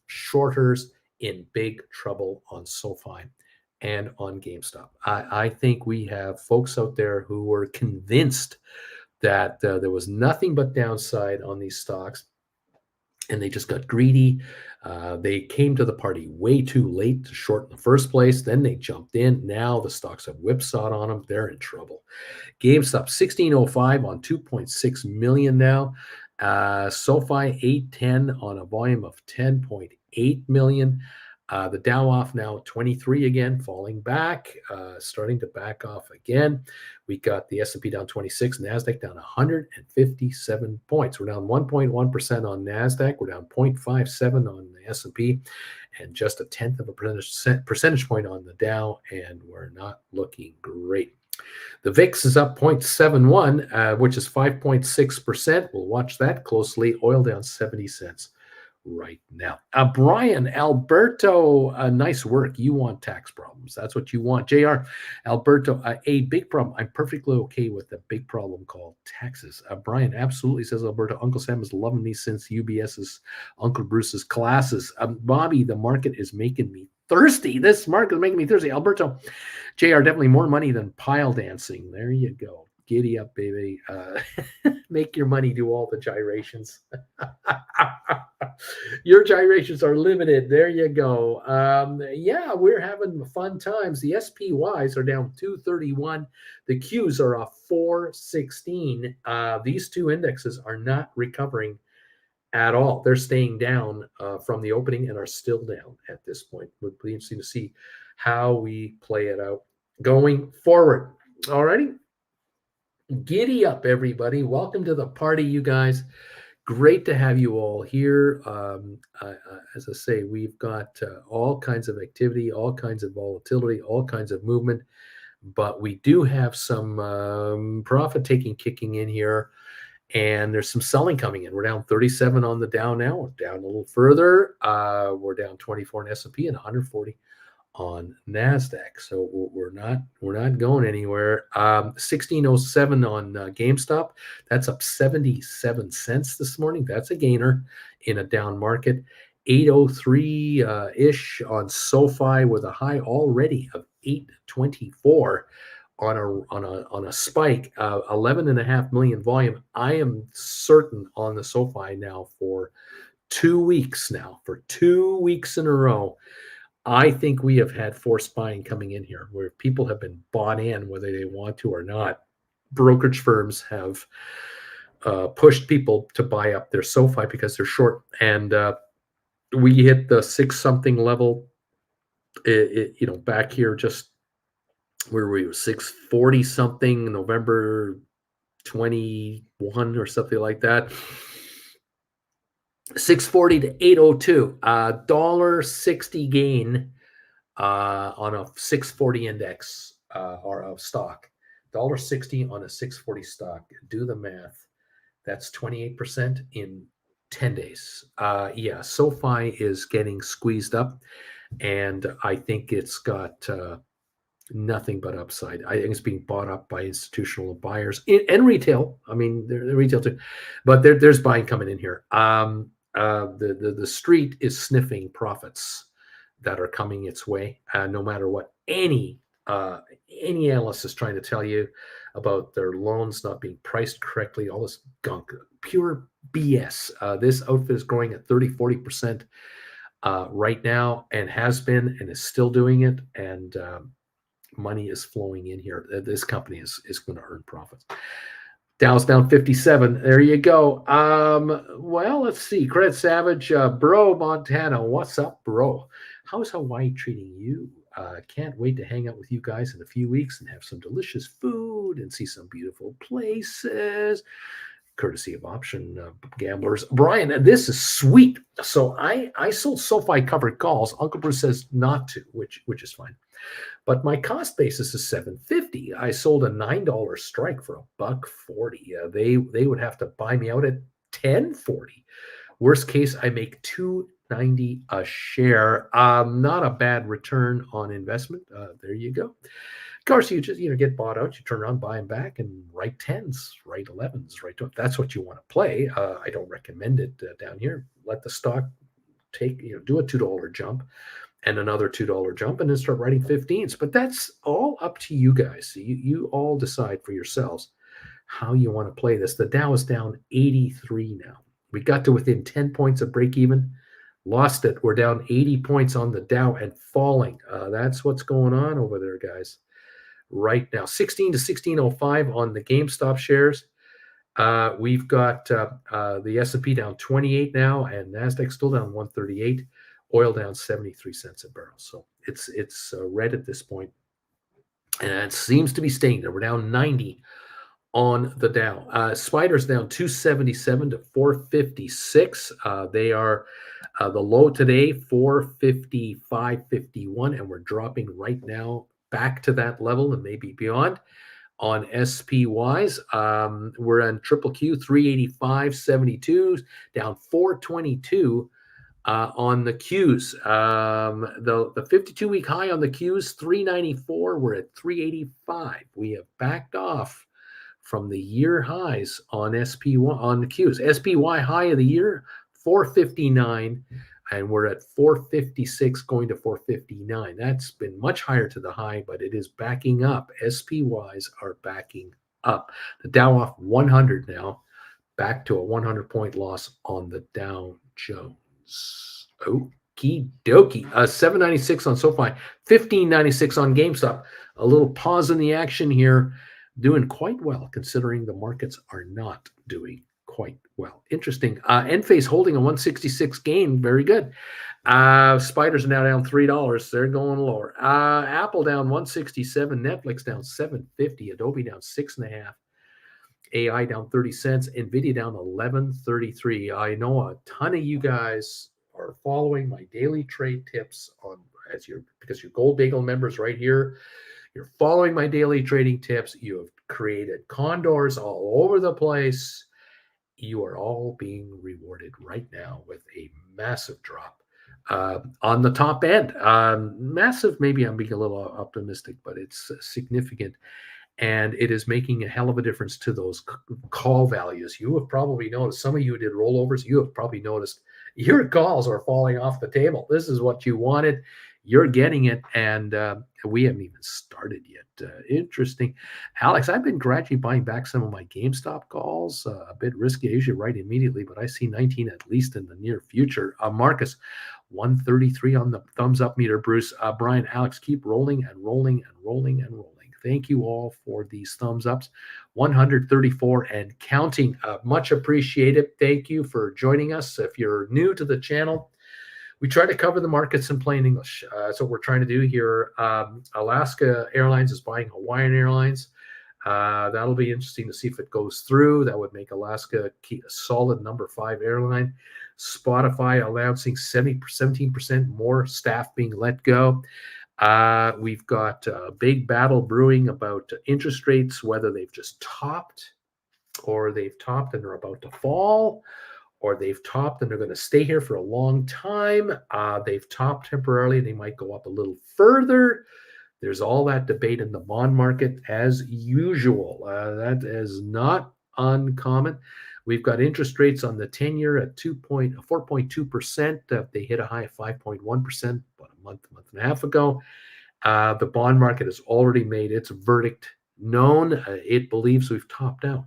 shorters in big trouble on SoFi and on GameStop. I think we have folks out there who were convinced that there was nothing but downside on these stocks, and they just got greedy. They came to the party way too late to short in the first place. Then they jumped in. Now the stocks have whipsawed on them. They're in trouble. GameStop 1605 on 2.6 million now. SoFi 810 on a volume of 10.8 million. The Dow off now 23 again, falling back, starting to back off again. We got the S&P down 26, NASDAQ down 157 points. We're down 1.1% on NASDAQ. We're down 0.57 on the S&P, and just a tenth of a percentage point on the Dow, and we're not looking great. The VIX is up 0.71, which is 5.6%. We'll watch that closely. Oil down 70 cents right now. Brian, Alberto, nice work. You want tax problems. That's what you want. JR, Alberto, a big problem. I'm perfectly okay with a big problem called taxes. Brian, absolutely, says Alberto. Uncle Sam is loving me since UBS's Uncle Bruce's classes. Bobby, the market is making me thirsty. This market is making me thirsty. Alberto, JR, definitely more money than pile dancing. There you go. Giddy up, baby. Make your money do all the gyrations. Your gyrations are limited. There you go. Yeah, we're having fun times. The SPYs are down 231. The Qs are off 416. These two indexes are not recovering at all. They're staying down from the opening and are still down at this point. Would be interesting to see how we play it out going forward. All righty. Giddy up, everybody. Welcome to the party, you guys. Great to have you all here. As I say, we've got all kinds of activity, all kinds of volatility, all kinds of movement, but we do have some profit taking kicking in here, and there's some selling coming in. We're down 37 on the Dow now. We're down a little further. We're down 24 in S&P and 140 on NASDAQ. So we're not going anywhere. 1607 on GameStop. That's up 77 cents this morning. That's a gainer in a down market. 803 ish on SoFi with a high already of 824 on a spike. 11.5 million volume. I am certain on the SoFi now for 2 weeks now, for 2 weeks in a row. I think we have had forced buying coming in here where people have been bought in whether they want to or not. Brokerage firms have pushed people to buy up their SoFi because they're short. And we hit the 6-something level, back here just where we were 640 something, November 21 or something like that. 640 to 802. $1.60 gain on a 640 index or of stock. $1.60 on a 640 stock. Do the math. That's 28% in 10 days. Yeah, SoFi is getting squeezed up, and I think it's got nothing but upside. I think it's being bought up by institutional buyers and retail. I mean, they're retail too, but there's buying coming in here. The street is sniffing profits that are coming its way, no matter what any analyst is trying to tell you about their loans not being priced correctly. All this gunk, pure BS. This outfit is growing at 30-40% right now, and has been, and is still doing it, and money is flowing in here. This company is going to earn profits. Dow's down 57. There you go. Well, let's see. Credit Savage, bro, Montana. What's up, bro? How's Hawaii treating you? Can't wait to hang out with you guys in a few weeks and have some delicious food and see some beautiful places. Courtesy of Option Gamblers. Brian, this is sweet. So I sold SoFi covered calls. Uncle Bruce says not to, which is fine. But my cost basis is $7.50. I sold a $9 strike for $1.40. They would have to buy me out at $10.40. Worst case, I make $2.90 a share. Not a bad return on investment. There you go. Of course, you just get bought out. You turn around, buy them back, and write 10s, write 11s, right? That's what you want to play. I don't recommend it down here. Let the stock take do a $2 jump and another $2 jump, and then start writing 15s. But that's all up to you guys. You all decide for yourselves how you want to play this. The Dow is down 83 now. We got to within 10 points of break even, lost it. We're down 80 points on the Dow and falling. That's what's going on over there, guys. Right now, 16 to 1605 on the GameStop shares. We've got the S&P down 28 now, and NASDAQ still down 138. Oil down 73 cents a barrel. So it's red at this point, and it seems to be staying there. We're down 90 on the Dow. Spiders down 277 to 456. They are the low today, 455.51, and we're dropping right now back to that level and maybe beyond. On SPYs, we're on triple Q 385.72, down 422 on the Qs. The 52-week high on the Qs 394. We're at 385. We have backed off from the year highs on SPY on the Qs. SPY high of the year 459, and we're at 456 going to 459. That's been much higher to the high, but it is backing up. SPYs are backing up. The Dow off 100 now, back to a 100-point loss on the Dow Jones. Okie dokie. 796 on SoFi, 1596 on GameStop. A little pause in the action here. Doing quite well considering the markets are not doing quite well. Interesting. Enphase holding a 166 gain. Very good. Spiders are now down $3. They're going lower. Apple down 167. Netflix down 750. Adobe down 6.5. AI down 30 cents. Nvidia down 11.33. I know a ton of you guys are following my daily trade tips because you're Gold Bagel members right here. You're following my daily trading tips. You have created condors all over the place. You are all being rewarded right now with a massive drop on the top end. Massive, maybe I'm being a little optimistic, but it's significant. And it is making a hell of a difference to those call values. You have probably noticed, some of you did rollovers, you have probably noticed your calls are falling off the table. This is what you wanted. You're getting it, and we haven't even started yet. Interesting. Alex, I've been gradually buying back some of my GameStop calls. A bit risky. I usually write immediately, but I see 19 at least in the near future. Marcus, 133 on the thumbs up meter. Bruce, Brian, Alex, keep rolling and rolling and rolling and rolling. Thank you all for these thumbs ups. 134 and counting. Much appreciated. Thank you for joining us. If you're new to the channel, we try to cover the markets in plain English. That's what we're trying to do here. Alaska Airlines is buying Hawaiian Airlines. That'll be interesting to see if it goes through. That would make Alaska a solid number 5 airline. Spotify announcing 17% more staff being let go. We've got a big battle brewing about interest rates, whether they've just topped or they've topped and are about to fall, or they've topped and they're going to stay here for a long time. They've topped temporarily. They might go up a little further. There's all that debate in the bond market as usual. That is not uncommon. We've got interest rates on the 10-year at 4.2%. They hit a high of 5.1% about a month and a half ago. The bond market has already made its verdict known. It believes we've topped out.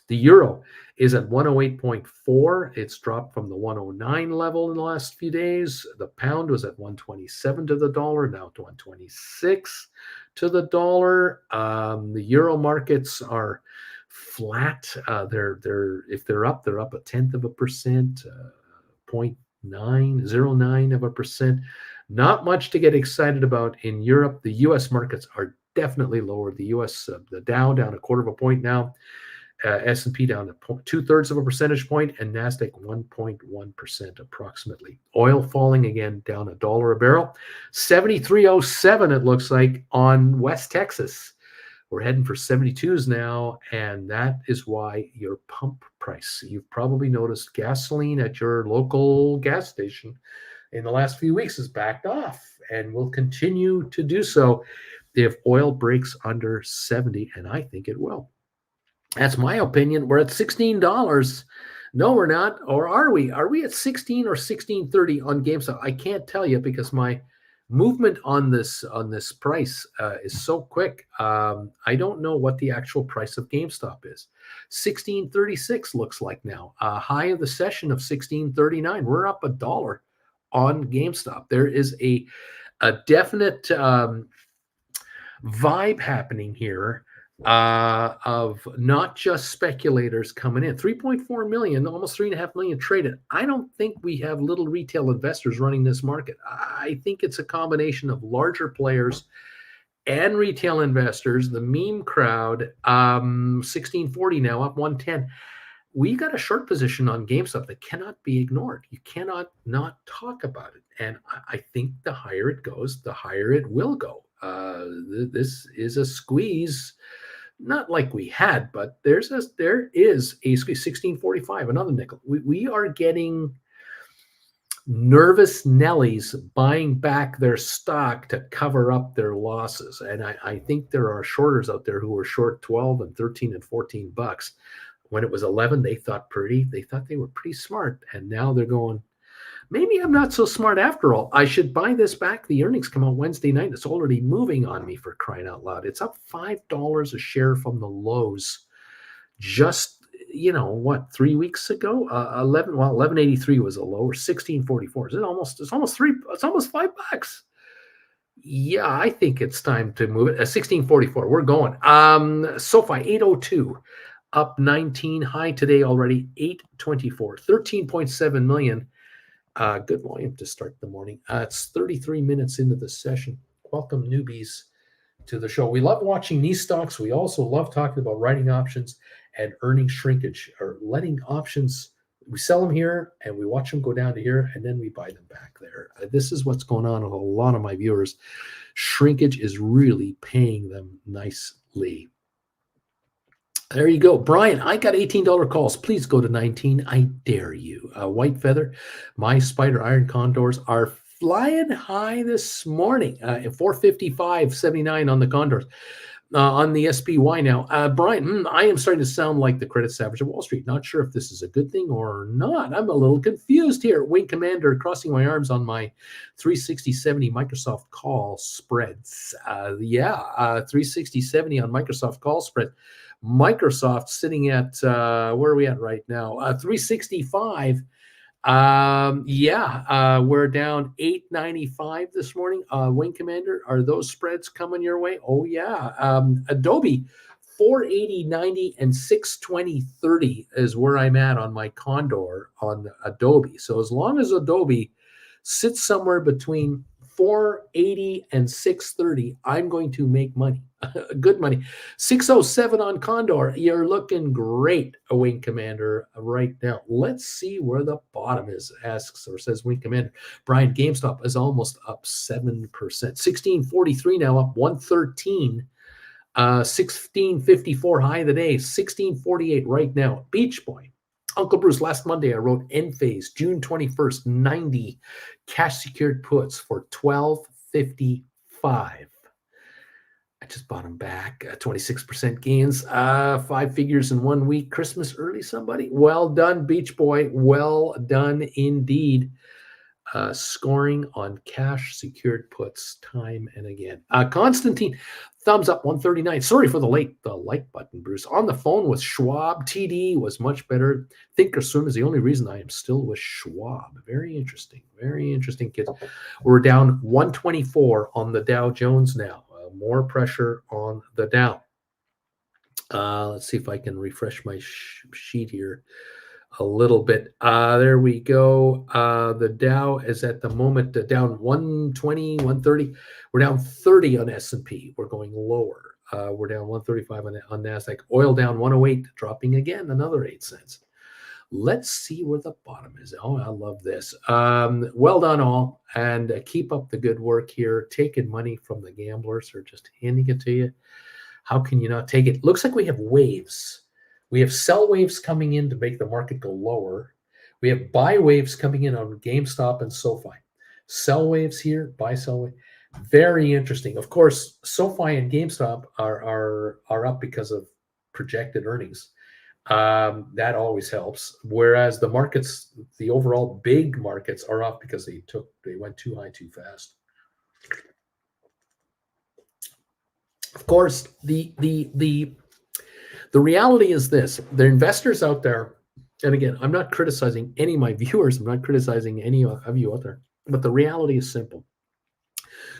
The euro is at 108.4. It's dropped from the 109 level in the last few days. The pound was at 127 to the dollar, now to 126 to the dollar. The euro markets are flat. They're if they're up a tenth of a percent, 0.909%. Not much to get excited about in Europe. The U.S. markets are definitely lower. The U.S. The Dow down a quarter of a point now. S&P down 2/3 of a percentage point, and NASDAQ 1.1% approximately. Oil falling again, down $1 a barrel. 73.07 it looks like on West Texas. We're heading for 72s now, and that is why your pump price. You've probably noticed gasoline at your local gas station in the last few weeks has backed off and will continue to do so if oil breaks under 70, and I think it will. That's my opinion. We're at $16. No, we're not. Or are we? Are we at 16 or 16.30 on GameStop? I can't tell you because my movement on this price is so quick. I don't know what the actual price of GameStop is. 16.36 looks like now. High of the session of 16.39. We're up $1 on GameStop. There is a definite vibe happening here of not just speculators coming in. 3.4 million, almost 3.5 million traded. I don't think we have little retail investors running this market. I think it's a combination of larger players and retail investors. The meme crowd, 1640 now, up 110. We got a short position on GameStop that cannot be ignored. You cannot not talk about it. And I think the higher it goes, the higher it will go. This is a squeeze. Not like we had, but there is a squeeze. 1645, another nickel. We are getting nervous Nellies buying back their stock to cover up their losses. And I think there are shorters out there who were short 12 and 13 and 14 bucks. When it was 11, they thought they were pretty smart. And now they're going, maybe I'm not so smart after all. I should buy this back. The earnings come out Wednesday night. It's already moving on me, for crying out loud. It's up $5 a share from the lows. Just, 3 weeks ago? 1183 was a low, or 1644. It's almost $5. Yeah, I think it's time to move it. 1644. We're going. SoFi 802. Up 19, high today already, 824, 13.7 million. Good volume to start the morning. It's 33 minutes into the session. Welcome, newbies, to the show. We love watching these stocks. We also love talking about writing options and earning shrinkage, or letting options. We sell them here and we watch them go down to here, and then we buy them back there. This is what's going on with a lot of my viewers. Shrinkage is really paying them nicely. There you go. Brian, I got $18 calls. Please go to 19. I dare you. White Feather, my Spider Iron Condors are flying high this morning. 455.79 on the Condors. On the SPY now. Brian, I am starting to sound like the credit savage of Wall Street. Not sure if this is a good thing or not. I'm a little confused here. Wing Commander, crossing my arms on my 360.70 Microsoft call spreads. 360.70 on Microsoft call spread. Microsoft sitting at where are we at right now? 365. We're down 895 this morning. Wing Commander, are those spreads coming your way? Oh yeah. Adobe 480.90 and 620.30 is where I'm at on my Condor on Adobe. So as long as Adobe sits somewhere between 480 and 630. I'm going to make money, good money. 607 on Condor. You're looking great, Wing Commander, right now. Let's see where the bottom is, asks or says Wing Commander. Brian, GameStop is almost up 7%. 1643 now, up 113. 1654 high of the day, 1648 right now. Beach Boy. Uncle Bruce, last Monday I wrote Enphase, June 21st, 90 cash secured puts for 1255. I just bought them back, 26% gains, 5 figures in 1 week. Christmas early, somebody. Well done, Beach Boy. Well done indeed. Scoring on cash secured puts time and again. Constantine, thumbs up 139. Sorry for the like button, Bruce. On the phone with Schwab. TD was much better. Thinkorswim is the only reason I am still with Schwab. Very interesting. Very interesting, kids. We're down 124 on the Dow Jones now. More pressure on the Dow. Let's see if I can refresh my sheet here a little bit. There we go. The Dow is at the moment down 120, 130. We're down 30 on S&P. We're going lower. We're down 135 on NASDAQ. Oil down 108, dropping again another 8 cents. Let's see where the bottom is. Oh, I love this. Well done all, and keep up the good work here. Taking money from the gamblers or just handing it to you. How can you not take it? Looks like we have waves. We have sell waves coming in to make the market go lower. We have buy waves coming in on GameStop and Sofi. Sell waves here, buy, sell wave. Very interesting. Of course, Sofi and GameStop are up because of projected earnings. That always helps. Whereas the markets, the overall big markets, are up because they went too high too fast. Of course, the reality is this: the investors out there, and again, I'm not criticizing any of my viewers. I'm not criticizing any of you out there, but the reality is simple.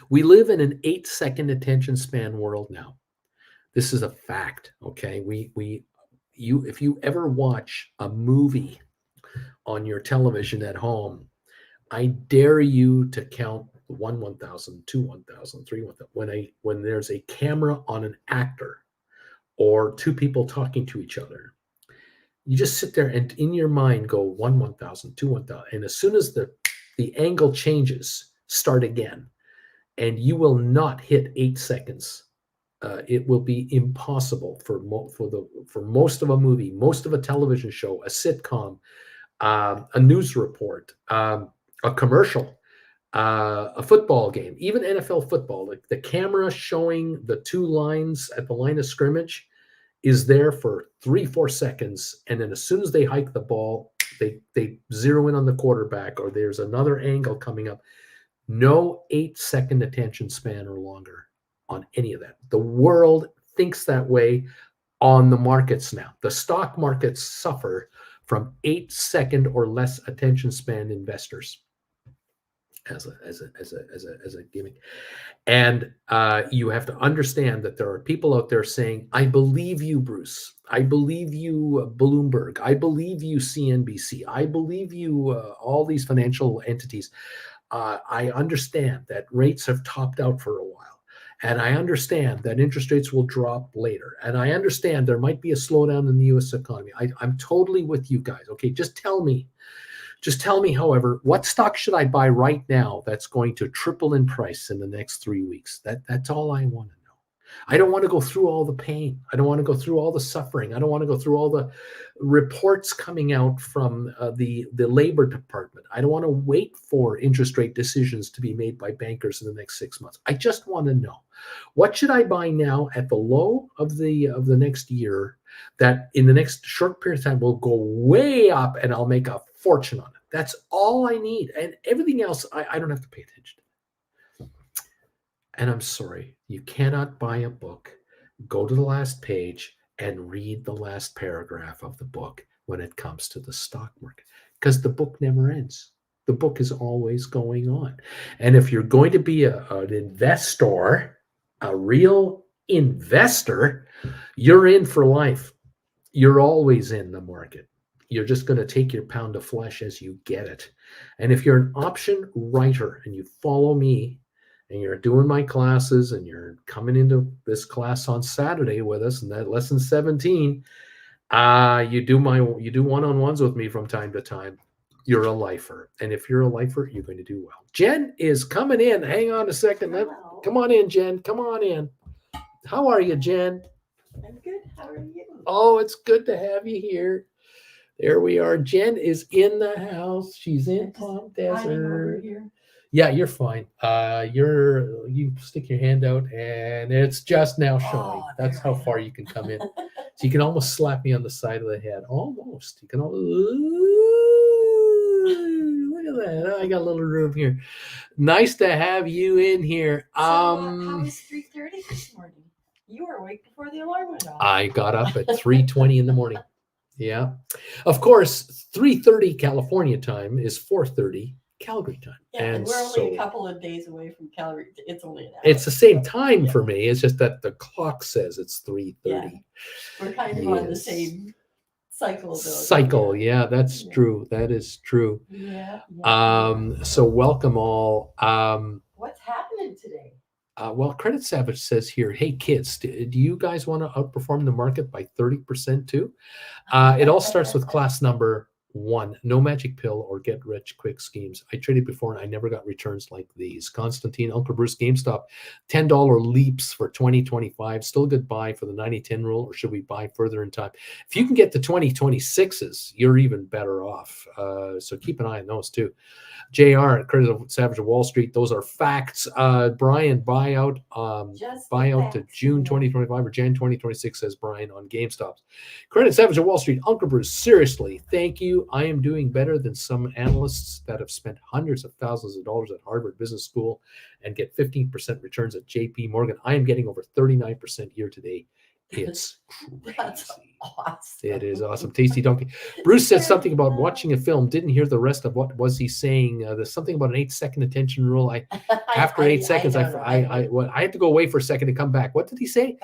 We live in an 8-second attention span world now. This is a fact. Okay, if you ever watch a movie on your television at home, I dare you to count 1,000, 2, 1,000, 3, 1,000. When there's a camera on an actor or two people talking to each other, you just sit there and in your mind go 1,000, 2, 1,000, and as soon as the angle changes, start again, and you will not hit 8 seconds. It will be impossible for most of a movie, most of a television show, a sitcom, a news report, a commercial, a football game, even NFL football. Like the camera showing the two lines at the line of scrimmage is there for 3-4 seconds, and then as soon as they hike the ball, they zero in on the quarterback, or there's another angle coming up. No 8-second attention span or longer on any of that. The world thinks that way on the markets now. The stock markets suffer from 8-second or less attention span investors as a gimmick. And you have to understand that there are people out there saying, I believe you, Bruce. I believe you, Bloomberg. I believe you, CNBC. I believe you, all these financial entities. I understand that rates have topped out for a while. And I understand that interest rates will drop later. And I understand there might be a slowdown in the U.S. economy. I'm totally with you guys. Okay, just tell me, however, what stock should I buy right now that's going to triple in price in the next 3 weeks? That's all I want to know. I don't want to go through all the pain. I don't want to go through all the suffering. I don't want to go through all the reports coming out from the Labor Department. I don't want to wait for interest rate decisions to be made by bankers in the next 6 months. I just want to know, what should I buy now at the low of the next year that in the next short period of time will go way up and I'll make a fortune on it? That's all I need. And everything else, I don't have to pay attention to. And I'm sorry, you cannot buy a book, go to the last page, and read the last paragraph of the book when it comes to the stock market, because the book never ends. The book is always going on. And if you're going to be an investor, a real investor, you're in for life. You're always in the market. You're just going to take your pound of flesh as you get it. And if you're an option writer and you follow me and you're doing my classes and you're coming into this class on Saturday with us, and that lesson 17, you do one-on-ones with me from time to time. You're a lifer. And if you're a lifer, you're going to do well. Jen is coming in. Hang on a second. Hello. Come on in, Jen. Come on in. How are you, Jen? I'm good. How are you? Oh, it's good to have you here. There we are. Jen is in the house. She's in Palm Hiding over Desert. here. Yeah, you're fine. You stick your hand out and it's just now showing. Oh, That's there how I far am. you can come in. So you can almost slap me on the side of the head. Almost. You can almost. Look at that. I got a little room here. Nice to have you in here. So, how was 3:30 this morning? You were awake before the alarm went off. I got up at 3:20 in the morning. Yeah. Of course, 3:30 California time is 4:30 Calgary time. Yeah, and we're only so a couple of days away from Calgary. It's only an hour. it's the same time Yeah. for me. It's just that the clock says it's 3:30. We're kind of on the Yes. same cycle, though. Cycle. Yeah, that's Yeah. true. That is true. Yeah. So welcome all. What's happening today? Well, Credit Savage says here, hey kids, do you guys want to outperform the market by 30% too? It all starts with class number 1, no magic pill or get rich quick schemes. I traded before and I never got returns like these. Constantine, Uncle Bruce, GameStop, $10 leaps for 2025. Still a good buy for the 90-10 rule, or should we buy further in time? If you can get the 2026s, you're even better off. So keep an eye on those too. JR at Credit Savage of Wall Street, those are facts. Brian, buyout Just buyout to facts, June yeah. 2025 or Jan 2026, says Brian on GameStop. Credit Savage of Wall Street, Uncle Bruce, seriously, thank you. I am doing better than some analysts that have spent hundreds of thousands of dollars at Harvard Business School and get 15% returns at JP Morgan. I am getting over 39% year to date. It's That's crazy. awesome. It is awesome. Tasty donkey. Bruce said something about watching a film. Didn't hear the rest of what was he saying. There's something about an 8-second attention rule. After 8 seconds, don't know. I had to go away for a second to come back. What did he say?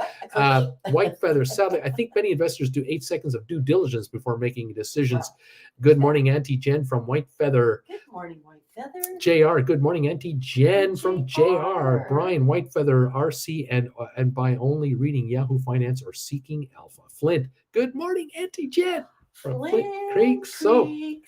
White feather. Sadly, I think many investors do 8 seconds of due diligence before making decisions. Wow. Good morning, Auntie Jen from White Feather. Good morning, White Feather. JR, good morning, Auntie Jen from JR. Brian, Whitefeather, RC, and by only reading Yahoo Finance or seeking Alpha. Flint, good morning, Auntie Jen from Flint Creek Soap. Lady.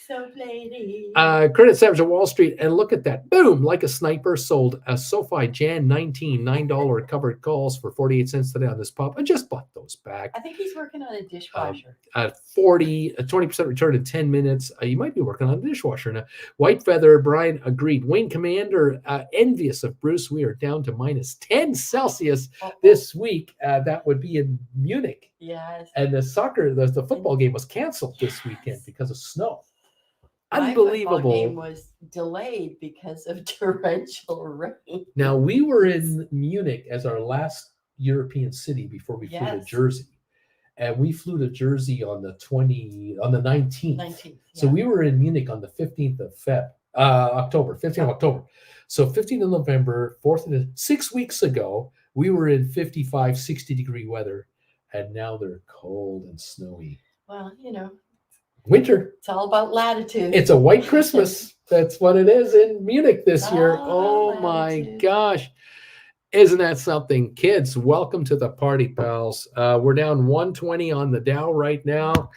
Credit Savage of Wall Street, and look at that. Boom, like a sniper, sold a Sofi Jan 19, $9 covered calls for 48 cents today on this pop. I just bought those back. I think he's working on a dishwasher. A 20% return in 10 minutes. You might be working on a dishwasher now. White Feather, Brian agreed. Wayne Commander, envious of Bruce. We are down to minus 10 Celsius this week. That would be in Munich. Yes. And the football game was canceled this weekend because of snow. My Unbelievable. football game was delayed because of torrential rain. Now, we were in Munich as our last European city before we flew to Yes. Jersey. And we flew to Jersey on the 19th. 19th. So yeah. we were in Munich on the 15th of October, 15th of October. So 15th of November, 4th of 6 weeks ago, we were in 55, 60-degree weather. And now they're cold and snowy. Well, Winter. it's all about latitude. It's a white Christmas. That's what it is in Munich this year. Oh, Oh my latitude. gosh. Isn't that something? Kids, welcome to the party, pals. We're down 120 on the Dow right now.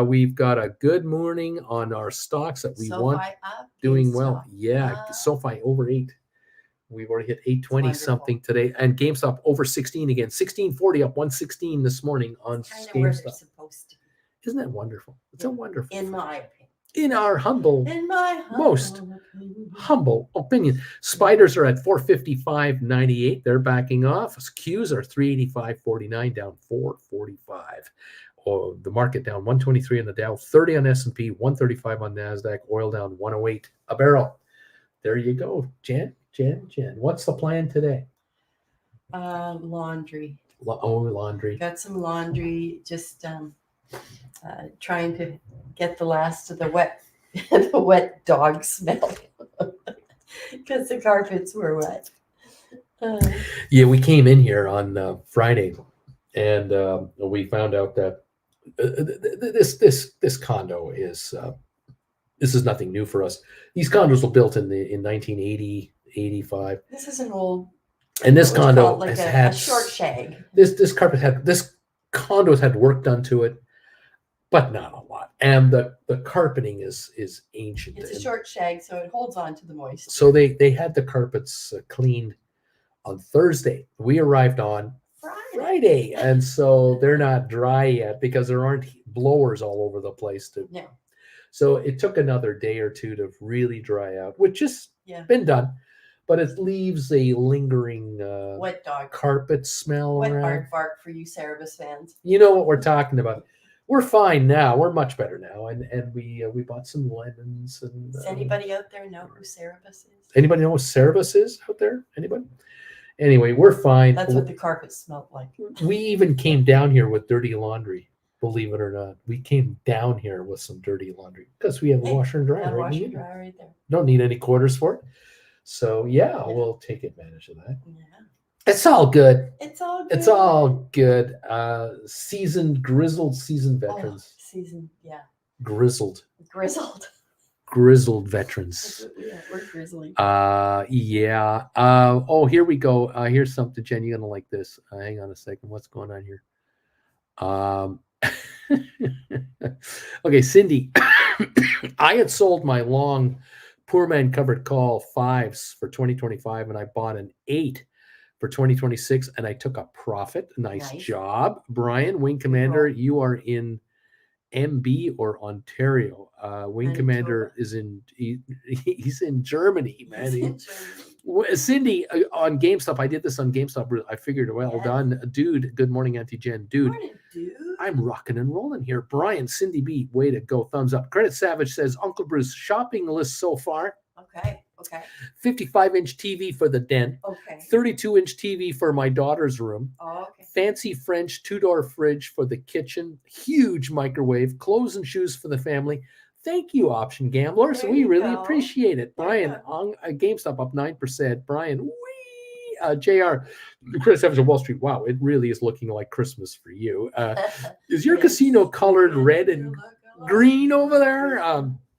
We've got a good morning on our stocks that we want. Doing well. Yeah, Sofi over 8. We've already hit 820 something today. And GameStop over 16 again. 1640 up 116 this morning on Kind of where they're GameStop. supposed to be. Isn't that wonderful? It's a wonderful. In my opinion. In our most humble opinion. Spiders are at 455.98. They're backing off. Qs are 385.49, down 445. Oh, the market down 123 on the Dow, 30 on S&P, 135 on NASDAQ, oil down 108 a barrel. There you go. Jen. What's the plan today? Laundry. Laundry. Got some laundry. Just trying to get the last of the wet dog smell because the carpets were wet. Yeah, we came in here on Friday, and we found out that this condo is this is nothing new for us. These condos were built in 1980, 85. This is an old. And this what would you call condo it, has like had a short shag. this condo has had work done to it, but not a lot. And the carpeting is ancient. It's a And short shag, so it holds on to the moisture. so they had the carpets cleaned on Thursday. We arrived on Friday, and so they're not dry yet because there aren't blowers all over the place to. No. So it took another day or two to really dry out, which has Yeah. been done, but it leaves a lingering Wet dog. carpet smell Wet around. hard bark for you Cerebus fans. You know what we're talking about. We're fine now. We're much better now, and we bought some lemons. And Does anybody out there know who Cerebus is? anybody know what Cerebus is out there? Anybody? Anyway, we're fine. That's what the carpet smelled like. We even came down here with dirty laundry. Believe it or not, we came down here with some dirty laundry because we have a Hey, washer and dryer. Got a Right? washer and dryer right there. Don't need any quarters for it. So yeah, Yeah. we'll take advantage of that. Yeah. It's all good. It's all good. It's all good. Grizzled seasoned Oh, veterans. seasoned, yeah. Grizzled Grizzled. veterans. Yeah, we're grizzly. Yeah. Oh, here we go. Here's something, Jen. You're gonna like this. Hang on a second. What's going on here? Okay, Cindy. I had sold my long poor man covered call 5s for 2025, and I bought an 8 for 2026, and I took a profit. Nice job, Brian. Wing Commander, you are in MB or Ontario. Wing Commander is he's in Germany, man. Cindy, on GameStop, I did this on GameStop. I figured, well done, dude. Good morning, Auntie Jen. Dude, Morning, dude. I'm rocking and rolling here. Brian, Cindy B, way to go. Thumbs up. Credit Savage says, Uncle Bruce, shopping list so far. Okay. 55-inch TV for the den. Okay. 32-inch TV for my daughter's room. Oh, okay. Fancy French 2-door fridge for the kitchen. Huge microwave. Clothes and shoes for the family. Thank you, Option Gamblers. There We you really go. appreciate it. Brian, Yeah. on GameStop up 9%. Brian, JR, Chris Evans of Wall Street. Wow, it really is looking like Christmas for you. Is your Yes. casino colored red and green over there?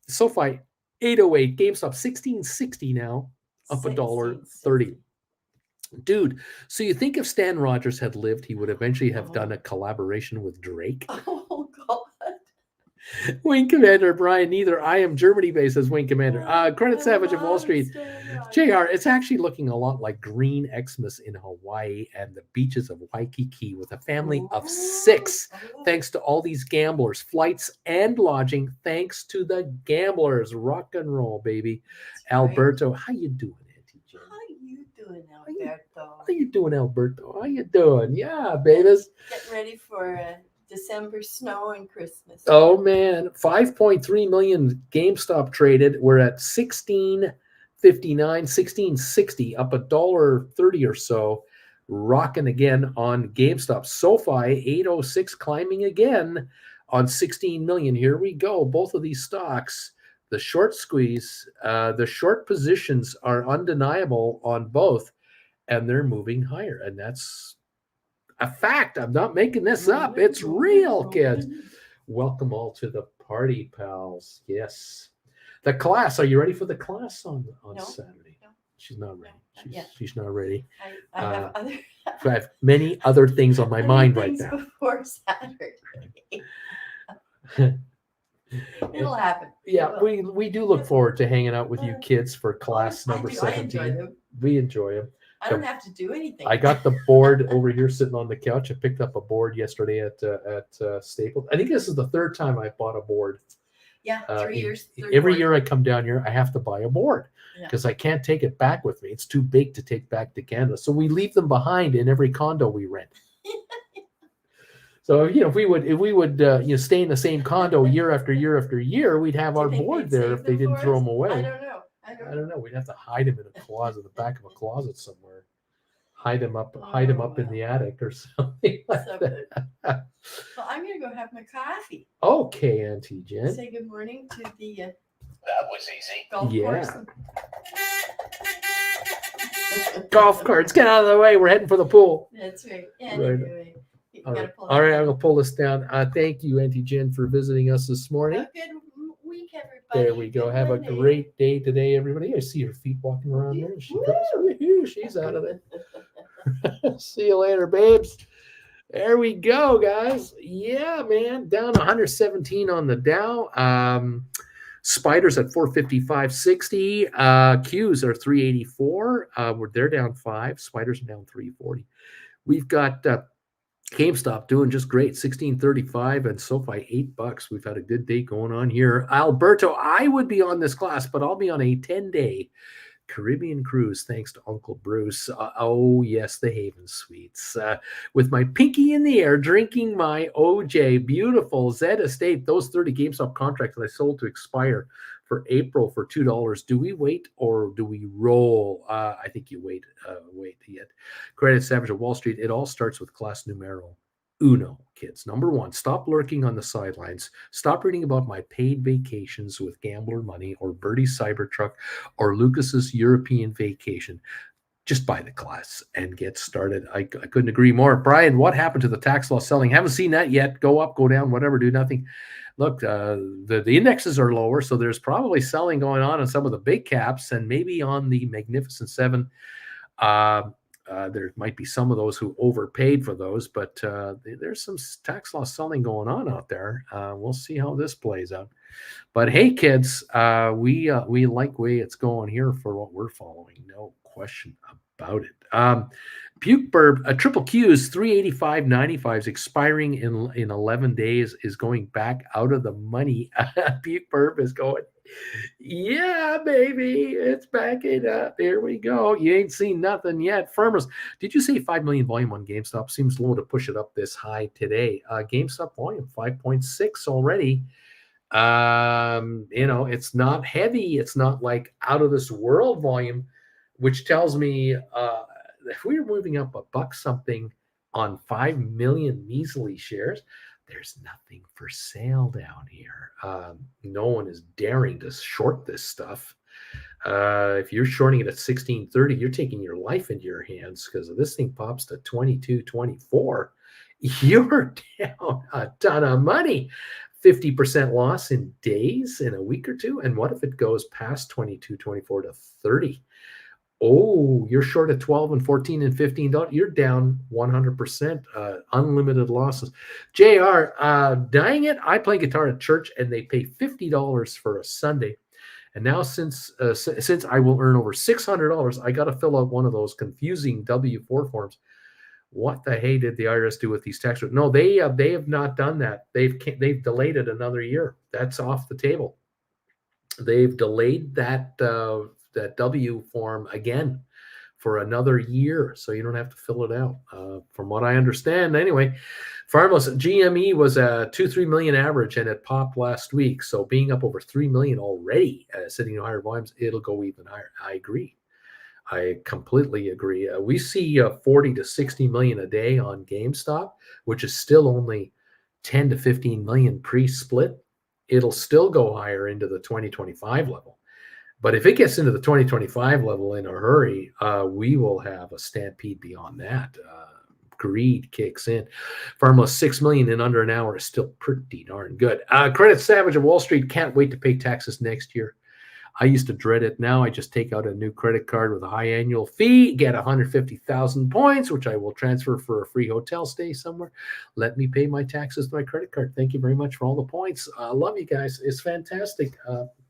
SoFi 808, GameStop 1660 now, up $1.30. Dude, so you think if Stan Rogers had lived, he would eventually have done a collaboration with Drake? Oh, God. Wing Commander Brian, neither. I am Germany based as Wing Commander. Credit Savage of Wall Street. JR, it's actually looking a lot like Green Xmas in Hawaii and the beaches of Waikiki with a family of 6. Thanks to all these gamblers, flights and lodging. Thanks to the gamblers. Rock and roll, baby. That's Alberto, how you doing, Auntie Jen? How you doing, Alberto? How you doing, Alberto? How you doing? Yeah, babies. Getting ready for December snow and Christmas. Oh, man. 5.3 million GameStop traded. We're at 1659, 1660, up $1.30 or so. Rocking again on GameStop. SoFi 806 climbing again on 16 million. Here we go. Both of these stocks, the short squeeze, the short positions are undeniable on both, and they're moving higher. And that's a fact. I'm not making this up. It's real, kids. Welcome all to the party, pals. Yes. The class. Are you ready for the class on No. Saturday? No. She's not ready. Not yet. She's not ready. I have other. I have many other things on my other mind right things now. Before Saturday. It'll happen. Yeah, It will. we do look forward to hanging out with you kids for class I number do. I enjoy 17. them. We enjoy them. I don't have to do anything. I got the board over here sitting on the couch. I picked up a board yesterday at Staples. I think this is the 3rd time I bought a board. Yeah, 3 years. Every year I come down here, I have to buy a board Yeah. because I can't take it back with me. It's too big to take back to Canada. So we leave them behind in every condo we rent. So if we would stay in the same condo year after year after year, we'd have Do you our think board they'd there save if they them didn't for throw us? them away. I don't know. I don't know. We'd have to hide them in a closet, the back of a closet somewhere. Hide them up in the attic or something like Something. that. Well, I'm gonna go have my coffee. Okay, Auntie Jen. Say good morning to the That was easy. golf Yeah. course. Golf carts, get out of the way. We're heading for the pool. That's right. Right. Anyway, you All gotta right, pull all right. that I'm down. gonna pull this down. Thank you, Auntie Jen, for visiting us this morning. How good we week, everybody. There we go. Good Have a Monday. great day today, everybody. I see her feet walking around there. She goes, woohoo, she's out of there. See you later, babes. There we go, guys. Yeah, man. Down 117 on the Dow. Spiders at 455.60. Qs are 384. They're down 5. Spiders are down 340. We've got Gamestop doing just great, 1635, and SoFi $8. We've had a good day going on here. Alberto, I would be on this class, but I'll be on a 10-day Caribbean cruise thanks to Uncle Bruce. Oh, yes, the Haven Suites. With my pinky in the air, drinking my OJ, beautiful Zed Estate, those 30 GameStop contracts that I sold to expire for April for $2. Do we wait or do we roll? I think you wait yet. Credit Savage of Wall Street. It all starts with class numero uno, kids. Number one, stop lurking on the sidelines. Stop reading about my paid vacations with Gambler Money or Birdie's Cybertruck or Lucas's European vacation. Just buy the class and get started. I couldn't agree more. Brian, what happened to the tax loss selling? Haven't seen that yet. Go up, go down, whatever, do nothing. Look, the indexes are lower, so there's probably selling going on some of the big caps and maybe on the Magnificent Seven. There might be some of those who overpaid for those, but there's some tax loss selling going on out there. We'll see how this plays out. But hey, kids, we like way it's going here for what we're following. No question about it. Puke Burb, a triple Q's 385.95 is expiring in 11 days, is going back out of the money. Puke Burb is going, yeah, baby, it's backing up. Here we go. You ain't seen nothing yet. Farmers, did you say 5 million volume on GameStop? Seems low to push it up this high today. GameStop volume 5.6 already. It's not heavy. It's not like out of this world volume, which tells me if we were moving up $1 something on 5 million measly shares, there's nothing for sale down here. No one is daring to short this stuff. If you're shorting it at 1630, you're taking your life into your hands, because if this thing pops to 22.24, you're down a ton of money. 50% loss in days, in a week or two. And what if it goes past 22.24 to 30? Oh, you're short at 12 and 14 and $15. You're down 100%, unlimited losses. JR, dang it, I play guitar at church and they pay $50 for a Sunday. And now since I will earn over $600, I got to fill out one of those confusing W-4 forms. What the hey did the IRS do with these tax returns? No, they have not done that. They've delayed it another year. That's off the table. They've delayed that W form again for another year, so you don't have to fill it out. From what I understand, anyway, Farmless GME was a 2-3 million average, and it popped last week. So being up over 3 million already, sitting in higher volumes, it'll go even higher. I agree. I completely agree. We see 40 to 60 million a day on GameStop, which is still only 10 to 15 million pre-split. It'll still go higher into the 2025 level. But if it gets into the 2025 level in a hurry, we will have a stampede beyond that. Greed kicks in. Farmless 6 million in under an hour is still pretty darn good. Credit Savage of Wall Street can't wait to pay taxes next year. I used to dread it. Now I just take out a new credit card with a high annual fee, get 150,000 points, which I will transfer for a free hotel stay somewhere. Let me pay my taxes with my credit card. Thank you very much for all the points. I love you guys. It's fantastic.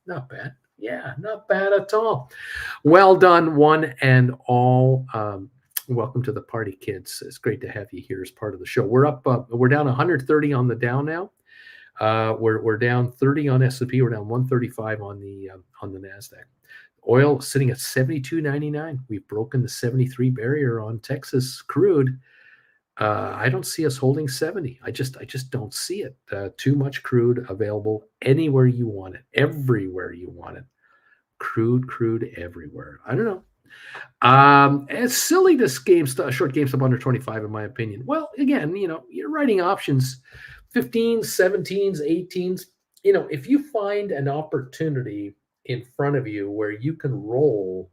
Not bad. Yeah, not bad at all. Well done, one and all. Welcome to the party, kids. It's great to have you here as part of the show. We're down 130 on the Dow now. We're down 30 on S&P. We're down 135 on the Nasdaq. Oil sitting at 72.99. We've broken the 73 barrier on Texas crude. I don't see us holding 70. I just don't see it. Too much crude available anywhere you want it, everywhere you want it. Crude everywhere. I don't know. It's silly this short GameStop under 25, in my opinion. Well, again, you're writing options, 15s, 17s, 18s. If you find an opportunity in front of you where you can roll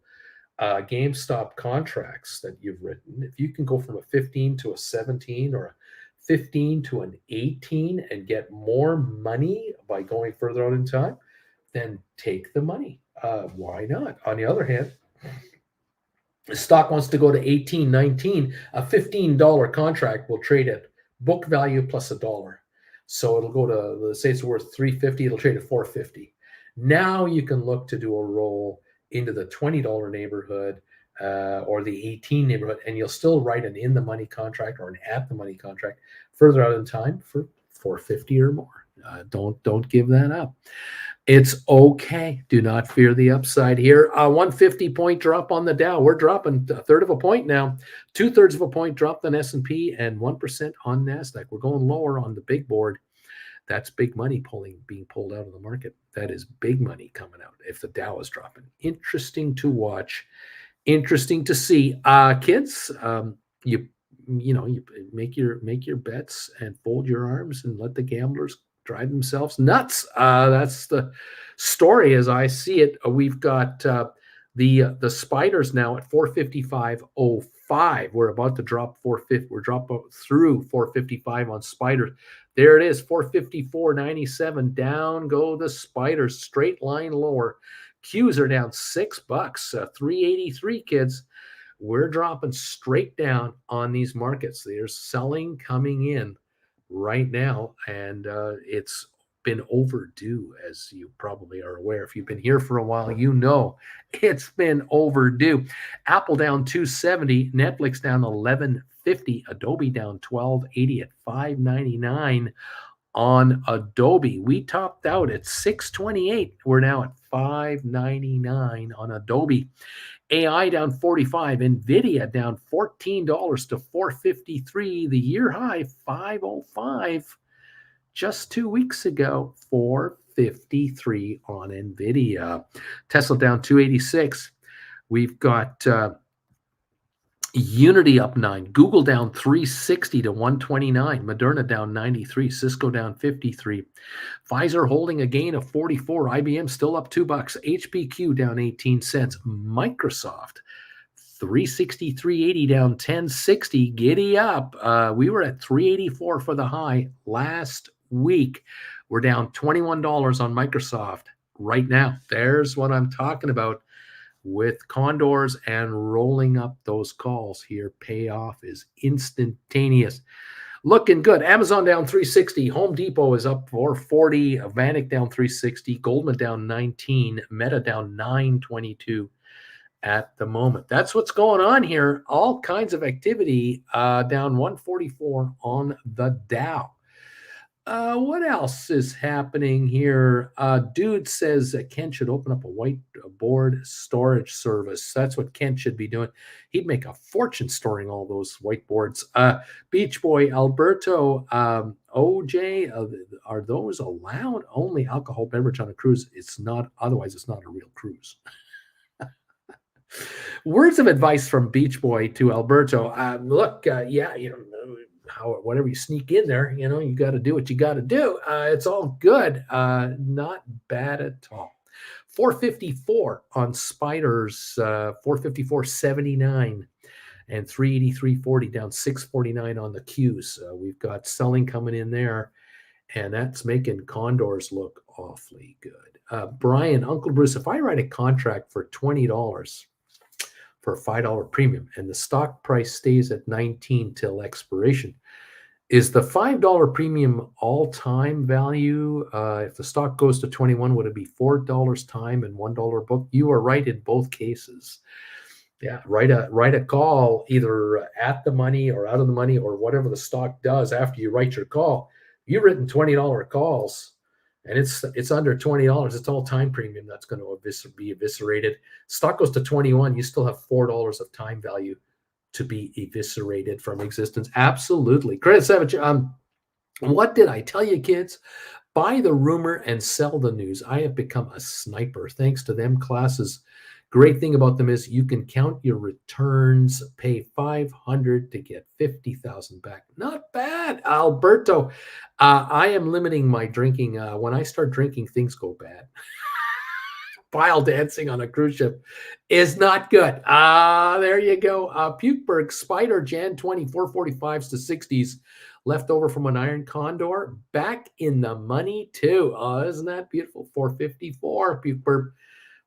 GameStop contracts that you've written, if you can go from a 15 to a 17 or a 15 to an 18 and get more money by going further out in time, then take the money. Why not? On the other hand, the stock wants to go to 18, 19, a $15 contract will trade at book value plus $1. So it'll go to, let's say it's worth 350, it'll trade at 450. Now you can look to do a roll into the $20 neighborhood or the 18 neighborhood, and you'll still write an in the money contract or an at the money contract further out in time for 450 or more. Don't give that up. It's okay. Do not fear the upside here. 150 point drop on the Dow. We're dropping a third of a point now. 2/3 of a point dropped on S&P and 1% on NASDAQ. We're going lower on the big board. That's big money being pulled out of the market. That is big money coming out if the Dow is dropping. Interesting to watch. Interesting to see. Kids, you make your bets and fold your arms and let the gamblers drive themselves nuts. That's the story as I see it. We've got the spiders now at 455.05. We're about to drop 450. We're dropping through 455 on spiders. There it is, 454.97. Down go the spiders, straight line lower. Qs are down $6, 383, kids. We're dropping straight down on these markets. There's selling coming in right now, and it's been overdue, as you probably are aware. If you've been here for a while, you know it's been overdue. Apple down 270, Netflix down 1150, Adobe down 1280 at 599 on Adobe. We topped out at 628. We're now at 599 on Adobe. AI down 45, Nvidia down $14 to 453. The year high 505 just 2 weeks ago, 453 on Nvidia. Tesla down 286. We've got Unity up 9, Google down 360 to 129, Moderna down 93, Cisco down 53, Pfizer holding a gain of 44, IBM still up $2, HPQ down 18 cents, Microsoft 363.80 down 1060, giddy up. We were at 384 for the high last week. We're down $21 on Microsoft right now. There's what I'm talking about. With condors and rolling up those calls here, payoff is instantaneous. Looking good. Amazon down 360. Home Depot is up 440. Vanek down 360. Goldman down 19. Meta down 922 at the moment. That's what's going on here. All kinds of activity. Down 144 on the Dow. What else is happening here? Dude says that Ken should open up a whiteboard storage service. That's what Ken should be doing. He'd make a fortune storing all those whiteboards. Beach Boy, Alberto, OJ, are those allowed? Only alcohol beverage on a cruise. It's not, otherwise it's not a real cruise. Words of advice from Beach Boy to Alberto. Look, whatever you sneak in there, you got to do what you got to do. It's all good. Not bad at all. 454 on spiders, 454.79 and 383.40 down 649 on the Qs. We've got selling coming in there, and that's making condors look awfully good. Brian, Uncle Bruce, if I write a contract for $20 for a $5 premium and the stock price stays at 19 till expiration, is the $5 premium all-time value? If the stock goes to 21, would it be $4 time and $1 book? You are right in both cases. Yeah, write a call either at the money or out of the money or whatever the stock does after you write your call. You've written $20 calls and it's under $20. It's all time premium that's going to be eviscerated. Stock goes to 21, you still have $4 of time value to be eviscerated from existence. Absolutely. Credit Savage, what did I tell you, kids? Buy the rumor and sell the news. I have become a sniper thanks to them classes. Great thing about them is you can count your returns, pay $500 to get $50,000 back. Not bad, Alberto. I am limiting my drinking. When I start drinking, things go bad. pile dancing on a cruise ship is not good. There you go. Pukeberg Spider Jan 2445s to 60s left over from an Iron Condor. Back in the money too. Isn't that beautiful? 454 Pukeberg.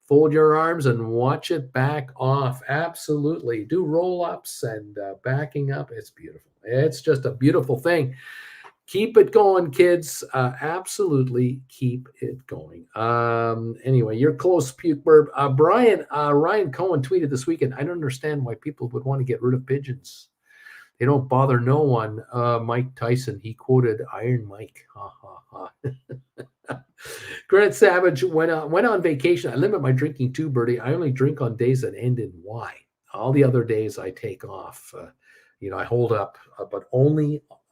Fold your arms and watch it back off. Absolutely. Do roll-ups and backing up. It's beautiful. It's just a beautiful thing. Keep it going, kids. Absolutely keep it going. Anyway, you're close, Puke Burb. Ryan Cohen tweeted this weekend, I don't understand why people would want to get rid of pigeons. They don't bother no one. Mike Tyson, he quoted Iron Mike. Ha, ha, ha. Grant Savage went on vacation. I limit my drinking too, Bertie. I only drink on days that end in Y. All the other days I take off. I hold up, but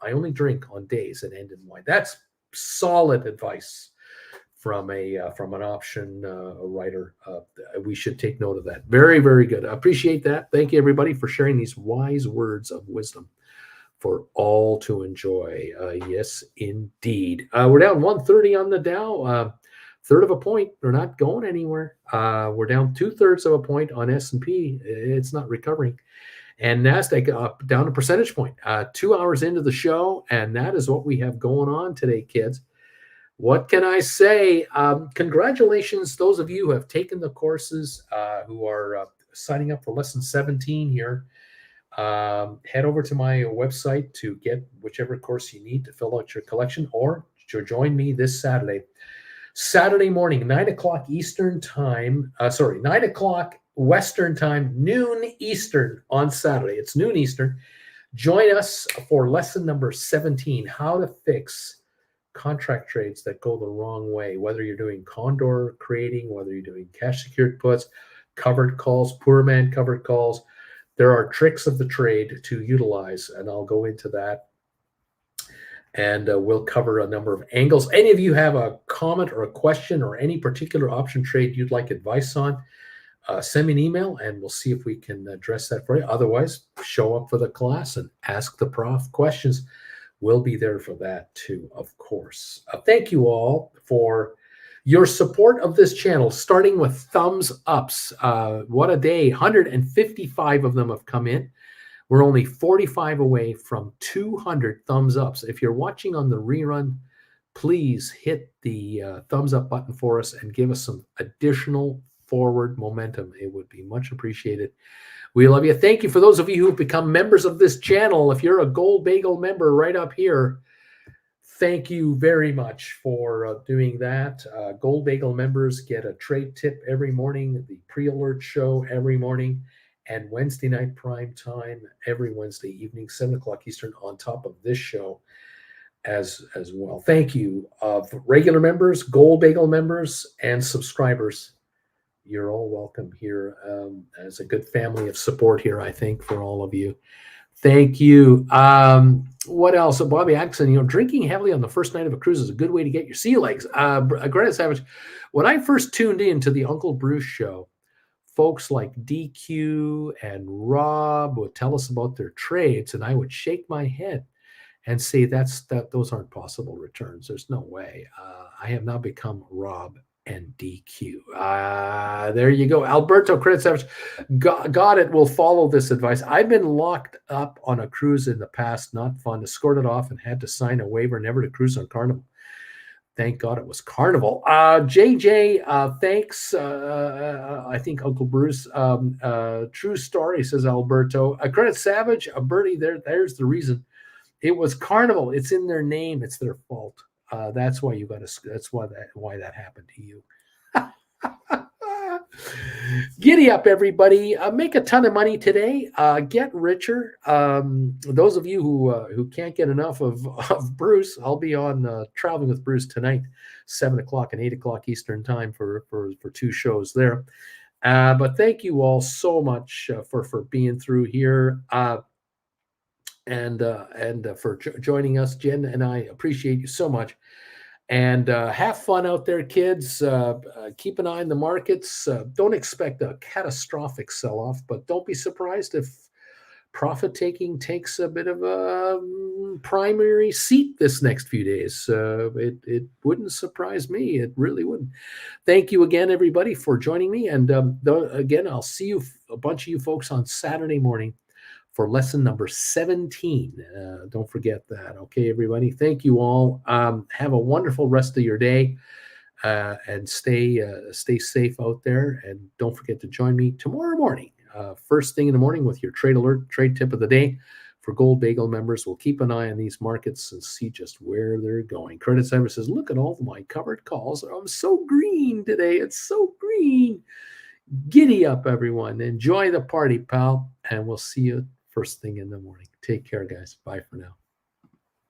I only drink on days that end in Y. That's solid advice from an option writer. We should take note of that. Very, very good. I appreciate that. Thank you, everybody, for sharing these wise words of wisdom for all to enjoy. Yes, indeed. We're down 130 on the Dow. Third of a point. They're not going anywhere. We're down 2/3 of a point on S&P. It's not recovering. And NASDAQ up down a percentage point. 2 hours into the show, and that is what we have going on today, kids. What can I say? Congratulations, those of you who have taken the courses, who are signing up for lesson 17 here. Head over to my website to get whichever course you need to fill out your collection, or to join me this Saturday morning, 9 o'clock Eastern time. 9 o'clock Western time, noon Eastern on Saturday. It's noon Eastern. Join us for lesson number 17, how to fix contract trades that go the wrong way, whether you're doing condor creating, whether you're doing cash secured puts, covered calls, poor man covered calls. There are tricks of the trade to utilize, and I'll go into that. And we'll cover a number of angles. Any of you have a comment or a question or any particular option trade you'd like advice on, send me an email and we'll see if we can address that for you. Otherwise, show up for the class and ask the prof questions. We'll be there for that too, of course. Thank you all for your support of this channel, starting with thumbs ups. What a day. 155 of them have come in. We're only 45 away from 200 thumbs ups. If you're watching on the rerun, please hit the thumbs up button for us and give us some additional forward momentum. It would be much appreciated. We love you. Thank you for those of you who've become members of this channel. If you're a Gold Bagel member right up here, thank you very much for doing that. Gold Bagel members get a trade tip every morning, the pre-alert show every morning, and Wednesday night prime time every Wednesday evening, 7 o'clock Eastern, on top of this show as well. Thank you. For regular members, Gold Bagel members, and subscribers, you're all welcome here as a good family of support here, I think, for all of you. Thank you. What else? Bobby Atkinson, drinking heavily on the first night of a cruise is a good way to get your sea legs. Greta Savage, when I first tuned in to the Uncle Bruce show, folks like DQ and Rob would tell us about their trades, and I would shake my head and say those aren't possible returns. There's no way. I have now become Rob and DQ. There you go. Alberto Credit Savage, got it. We'll follow this advice. I've been locked up on a cruise in the past. Not fun. Escorted off and had to sign a waiver never to cruise on Carnival. Thank God it was Carnival. JJ, thanks. I think Uncle Bruce. True story, says Alberto. Credit Savage, Bertie, there's the reason. It was Carnival. It's in their name. It's their fault. That's why you got to. That's why that happened to you. Giddy up, everybody! Make a ton of money today. Get richer. Those of you who can't get enough of Bruce, I'll be on Traveling with Bruce tonight, 7 o'clock and 8 o'clock Eastern time for 2 shows there. But thank you all so much for being through here. And for joining us. Jen and I appreciate you so much. And have fun out there, kids. Keep an eye on the markets. Don't expect a catastrophic sell-off, but don't be surprised if profit taking takes a bit of a primary seat this next few days. It wouldn't surprise me. It really wouldn't. Thank you again, everybody, for joining me. And again, I'll see you, a bunch of you folks, on Saturday morning for lesson number 17. Don't forget that. Okay, everybody. Thank you all. Have a wonderful rest of your day. And stay safe out there. And don't forget to join me tomorrow morning, first thing in the morning, with your trade alert, trade tip of the day. For Gold Bagel members, we'll keep an eye on these markets and see just where they're going. Credit Cyber says, look at all my covered calls. I'm so green today. It's so green. Giddy up, everyone. Enjoy the party, pal. And we'll see you first thing in the morning. Take care, guys. Bye for now.